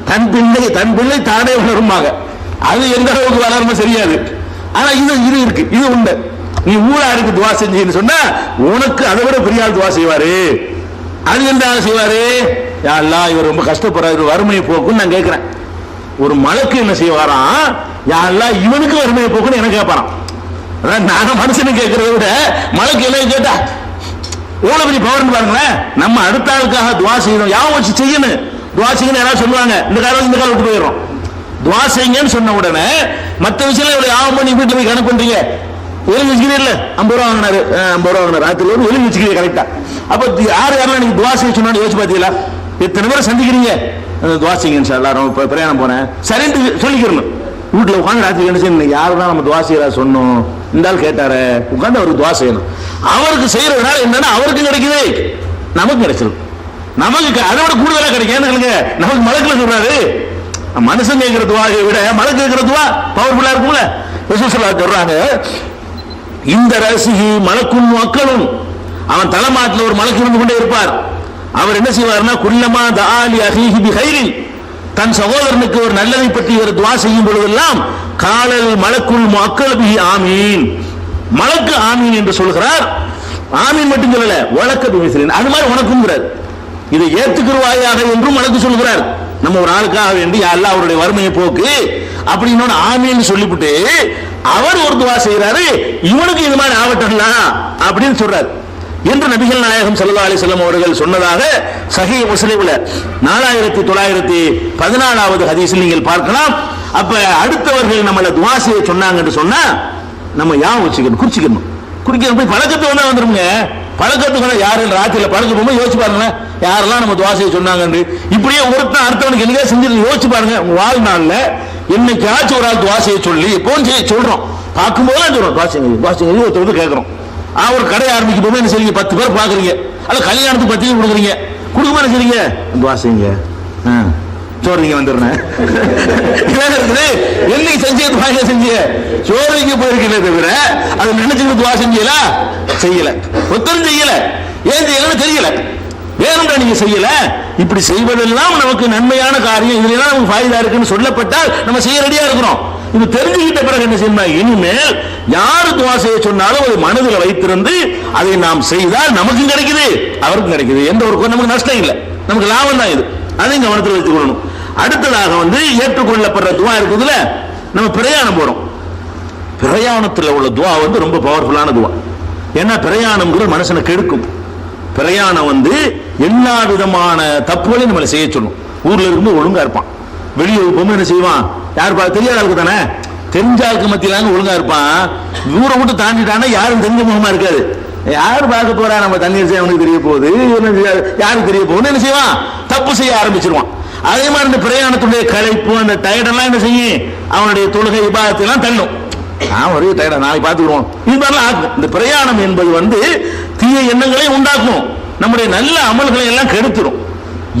தன் பிள்ளை தானே வளருமாக. அது எந்த அளவுக்கு வளருமோ தெரியாது. ஆனா இது இருக்கு, இது உண்டு. நீ ஊராருக்கு துவா செஞ்சீன்னு சொன்னா உனக்கு அதை விட பெரிய ஆள் துவா செய்வாரு. அது எந்த ஆள் செய்வாரு? யா அல்லாஹ், இவர் ரொம்ப கஷ்டப்படுறாரு, வறுமையை போக்குன்னு நான் கேட்கிறேன். ஒரு மலக்கு என்ன செய்வாராம், யா அல்லாஹ் இவனுக்கு வறுமையை போக்குன்னு எனக்கு கேட்பாராம். அதான் நாங்க மனுஷனு கேட்கறத விட மலக்கு எல்லாம் கேட்டா எவ்வளவு பெரிய பவர் பாருங்களேன். நம்ம அடுத்த ஆளுக்காக துவா செய்யணும், யாவும் வச்சு செய்யணும். துவா செய்யணும் யாராவது சொல்லுவாங்க, இந்த காலம் விட்டு போயிடும். துவா செய்யுங்கன்னு சொன்ன உடனே மற்ற விஷயம் யாவும் பண்ணி வீட்டுல போய் கணக்கு பண்றீங்க. எழுதி வச்சுக்கிறீங்கல்ல, 50 ரூபா வாங்கினாரு, 50 ரூபா வாங்கினாரு, ராத்திரி எழுதி வச்சுக்கிறீங்க கரெக்டா. அப்ப யாரெல்லாம் நீங்க துவா செய்ய சொன்னான்னு யோசிச்சு பாத்தீங்களா? எத்தனை பேரை சந்திக்கிறீங்க, துவா செய்யுங்க எல்லாரும் பிரயாணம் போனேன் சரின்னு சொல்லிக்கிறணும். வீட்டுல உட்காந்து ராத்திரி என்ன செய்யணும், யாருதான் நம்ம துவா செய்யறா சொன்னோம், இந்த ஆள் கேட்டாரு, உட்காந்து அவருக்கு துவா செய்யணும். அவருக்கு செய்யறதுனால என்னன்னா அவருக்கு கிடைக்குது, நமக்கு கிடைச்சிடும். நமக்கு அதை விட கூடுதலா கிடைக்கும். நமக்கு மலக்குல சொல்றாரு, மனுஷன் கேட்கிற துவாவை விட மலக்கு கேட்கிற துவா பவர்ஃபுல்லா இருக்கும்ல. ரசூல் ஸல்லல்லாஹு சொல்றாங்க, இந்த ரசிகி மலக்கும் மக்களும், அவன் தலைமாட்டில் ஒரு மலக்கு இருந்து கொண்டே இருப்பார். அவர் என்ன செய்வார்னா, குல்லமா தஆலி அஹீஹி பிகைரின், தன் சகோதரனுக்கு ஒரு நல்லதை பற்றி ஒரு துவா செய்யும் பொழுதெல்லாம், காலல் மலக்குல் முஅக்கல் பிஹி ஆமீன், மலக்கு ஆமீன் என்று சொல்கிறார். ஆமீன் மட்டும் சொல்லல, வழக்கத்து மிஸ்லின், அது மாதிரி உனக்குங்கிறார். இதை ஏற்றுக்குருவாயாக என்றும் மலக்கு சொல்கிறார். நம்ம ஒரு ஆளுக்காக வேண்டி யா அல்லாஹ் அவருடைய வறுமையை போக்கு அப்படின்னு ஆமீன் சொல்லிவிட்டு அவர் ஒரு துவா செய்யறாரு, இவனுக்கு இது மாதிரி ஆவட்டலாம் அப்படின்னு சொல்றாரு என்று நபிகள் நாயகம் ஸல்லல்லாஹு அலைஹி வஸல்லம் அவர்கள் சொன்னதாக சஹீஹ் முஸ்லிம்ல 4914வது ஹதீஸில் நீங்கள் பார்க்கலாம். அப்ப அடுத்தவர்கள் நம்மள துவா செய்ய சொன்னாங்க என்று சொன்னா நம்ம யாவும் வச்சுக்கணும், குறிச்சிக்கணும். குறிக்கணும் போய் பழக்கத்தை வந்துருங்க. பழக்கத்துக்கு யாரு ராத்திரில பழக்க போகும்போது யோசிச்சு பாருங்களேன், யாரெல்லாம் நம்ம துவா செய்ய சொன்னாங்க. இப்படியே ஒருத்தன் அடுத்தவனுக்கு என்னைக்கா செஞ்சு யோசிச்சு பாருங்க. உங்க வாழ்நாள்ல என்னைக்காச்சும் ஒரு ஆள் துவா செய்ய சொல்லி எப்போன்னு செய்ய சொல்றோம், பார்க்கும்போது சொல்றோம் துவா செய்யுங்க ஒருத்தர் கேட்கறோம். ஒரு கடை ஆரம்பிக்கும் போது என்ன செய்றீங்க, 10 பேர் பாக்குறீங்க, அல்ல கல்யாணத்துக்கு 10 கொடுக்குறீங்க, கொடுக்குமா என்ன செய்றீங்க, துவா செய்யுங்க சோறுங்க வந்துடுறேன். என்னைக்கு செஞ்சு செஞ்சு சோறுக்கு போயிருக்கே தவிர அதை நினைச்சுட்டு துவா செஞ்சீங்களா? செய்யல. ஒத்தரும் செய்யல. ஏன் செய்யலன்னு தெரியல, வேணும்டா நீங்க செய்யல. இப்படி செய்வதெல்லாம் நமக்கு நன்மையான காரியம், இதுல நமக்கு ஃபாயிதா இருக்குன்னு சொல்லப்பட்டால் நம்ம செய்ய ரெடியா இருக்கிறோம். இது தெரிஞ்சுக்கிட்ட பிறகு என்ன செய்யணும், இனிமேல் யாரு துவா செய்ய சொன்னாலும் ஒரு மனதில் வைத்திருந்து அதை நாம் செய்தால் நமக்கும் கிடைக்குது, அவருக்கும் கிடைக்குது. எந்த ஒரு நமக்கு நஷ்டம் இல்லை, நமக்கு லாபம் தான். இது அதையும் கவனத்தில் வைத்துக் கொள்ளணும். அடுத்ததாக ஏற்றுக்கொள்ளப்படுற துவா இருக்குதுல, நம்ம பிரயாணம் போறோம். பிரயாணத்தில் உள்ள துவா ரொம்ப பவர்ஃபுல்லான துவா. ஏன்னா பிரயாணம்ங்கிறது மனுஷனை கெடுக்கும். பிரயாணம் எல்லா விதமான தப்புகளையும் நம்மளை செய்ய சொல்லும். ஊர்ல இருந்து ஒழுங்கா இருப்பான், வெளியூர் போகும்போது என்ன செய்வான், யாரு தெரியாத ஆளுக்கு தானே, தெரிஞ்ச ஆளுக்கு மத்தியிலாங்க ஒழுங்கா இருப்பான். ஊரை விட்டு தாண்டிட்டானா யாரும் தெரிஞ்ச முகமா இருக்காது, யாரு பார்க்க போறா, நம்ம தண்ணீர் செய்ய அவனுக்கு தெரிய போகுது, யாருக்கு தெரிய போகுது, என்ன செய்வான், தப்பு செய்ய ஆரம்பிச்சிருவான். அதே மாதிரி இந்த பிரயாணத்துடைய களைப்பு, அந்த டயர்டெல்லாம் என்ன செய்யும், அவனுடைய தொழுகை இபாதத்தை எல்லாம் தள்ளும். ஒரே டயர்டா, நாளைக்கு பார்த்துக்குவோம், இது மாதிரிலாம் ஆகும். இந்த பிரயாணம் என்பது தீய எண்ணங்களை உண்டாக்கும், நம்முடைய நல்ல அமல்களை எல்லாம் கெடுத்துரும்.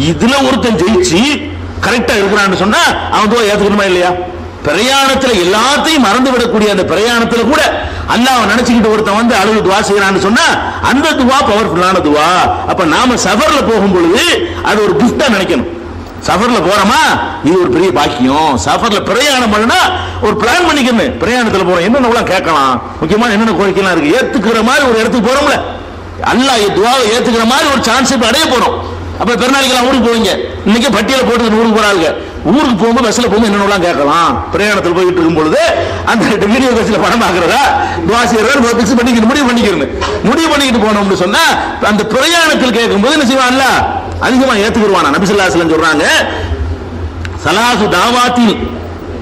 இதுல ஒருத்தன் ஜெயிச்சு கரெக்டா இருக்கிறான்னு சொன்னா அவன் துவா ஏத்துக்கணுமா இல்லையா? பிரயாணத்துல எல்லாத்தையும் மறந்து விடக்கூடிய அந்த பிரயாணத்துல கூட அல்லாஹ் நினைச்சுக்கிட்டு ஒருத்தன் அழுது துவா செய்யறான்னு சொன்னா அந்த துவா பவர்ஃபுல்லான துவா. அப்ப நாம சஃபர்ல போகும் பொழுது அது ஒரு கிஃப்டா நினைக்கணும். சஃபர்ல போறோமா, இது ஒரு பெரிய பாக்கியம். சஃபர்ல பிரயாணம் பண்ணா ஒரு பிளான் பண்ணிக்கணும். பிரயாணத்துல போறோம், என்னென்ன கேட்கலாம், முக்கியமான என்னென்ன கோரிக்கைலாம் இருக்கு, ஏத்துக்கிற மாதிரி ஒரு இடத்துக்கு போறோம்ல, அல்லாஹ் துவாவை ஏத்துக்கிற மாதிரி ஒரு சான்ஸ் அடைய போறோம். அப்ப பெருநாளைக்கு ஊருக்கு போவீங்க, இன்னைக்கு பட்டியல போட்டு ஊருக்கு போறாங்க. ஊருக்கு போகும்போது பஸ்ல போகும்போது என்னென்னலாம் கேட்கலாம், பிரயாணத்தில் போயிட்டு இருக்கும் பொழுது அந்த வீடியோ பஸ்ல படம் பார்க்கறதா துவா செய்யறதா பிக்ஸ் பண்ணிக்கிட்டு முடிவு பண்ணிக்கிட்டு போனோம்னு சொன்னா அந்த பிரயாணத்தில் கேட்கும்போது என்ன செய்வான்ல அதிகமா ஏத்துக்குவானா. நபி ஸல்லல்லாஹு அலைஹி வஸல்லம் சொல்றாங்க, ஸலாசு தாவாத்தின்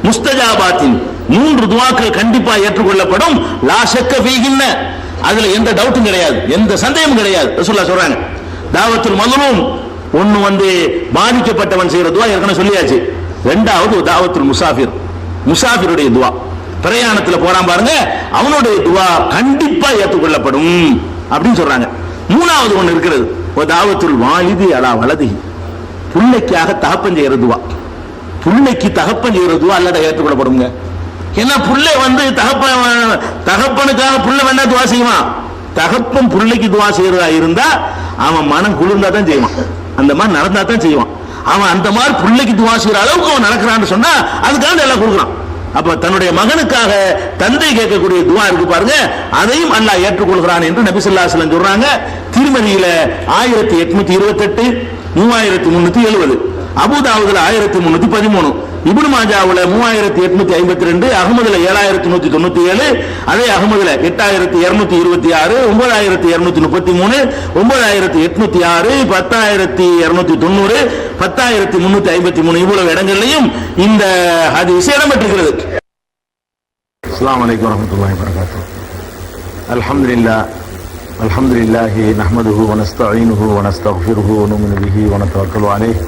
முஸ்தஜாபாத்தின், 3 துஆக்கள் கண்டிப்பா ஏற்றுக்கொள்ளப்படும், லா ஷக்க ஃபீஹின்ன, அதுல எந்த டவுட்டும் கிடையாது, எந்த சந்தேகமும் கிடையாது. ரசூலுல்லாஹ் சொல்றாங்க, தாவத்துல் மظلوم ஒன்னு பாதிக்கப்பட்டவன் செய்யற துவா ஏற்கனவே சொல்லியாச்சு. இரண்டாவது தாவத்துல் முசாஃபிர், முசாஃபிருடைய துவா, பிரயாணத்துல போறான் பாருங்க, அவனுடைய துவா கண்டிப்பா ஏற்றுக்கொள்ளப்படும் அப்படின்னு சொல்றாங்க. மூணாவது ஒன்னு இருக்கிறது, தாவத்துல் வாலிதி அலா வலதி, புள்ளைக்காக தகப்பன் செய்யற துவா, புள்ளைக்கு தகப்பன் செய்யற துவா அல்லட ஏற்றுக்கொள்ளப்படுங்க. ஏன்னா புள்ளை தகப்பனுக்காக புள்ள வேணா துவா செய்வான், தகப்பன் புள்ளைக்கு துவா செய்யறதா இருந்தா அவன் மனம் குளிர்ந்தா தான் செய்வான், அந்த மாதிரி நடந்தா தான் செய்வான். அவன் அந்த மாதிரி பிள்ளைக்கு துவா செய்யற அளவுக்கு அவன் நடக்கிறான்னு சொன்னா அதுக்காக எல்லாம் கொடுக்குறான். அப்ப தன்னுடைய மகனுக்காக தந்தை கேட்கக்கூடிய துவா இருக்கு பாருங்க, அதையும் அல்லாஹ் ஏற்றுக்கொள்கிறான் என்று நபி ஸல்லல்லாஹு அலைஹி வஸல்லம் சொல்றாங்க. திருமதியில 1828, 3370, அபூதாவுதுல 1313, இப்னு மாஜாவுல 3852, அஹ்மதுல 7197, அதே அஹ்மதுல 8226, 9233, 9806, 10290, 10353 இவ்வளவு இடங்கள்லையும் இந்த ஹதீஸ் இடம்பெற்றிருக்கிறது. அஸ்ஸலாமு அலைக்கும் வரஹ்மத்துல்லாஹி வபரகாத்துஹு. அல்ஹம்துலில்லாஹ் அல்ஹம்துலில்லாஹி நஹ்மதுஹு வ நஸ்தஈனுஹு வ நஸ்தக்ஃபிருஹு வ நு'மினு பிஹி வ நதவக்கலு அலைஹி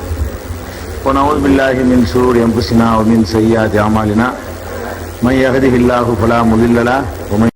ونعوذ بالله من شرور أنفسنا ومن سيئات أعمالنا من يهده الله فلا مضل له ومن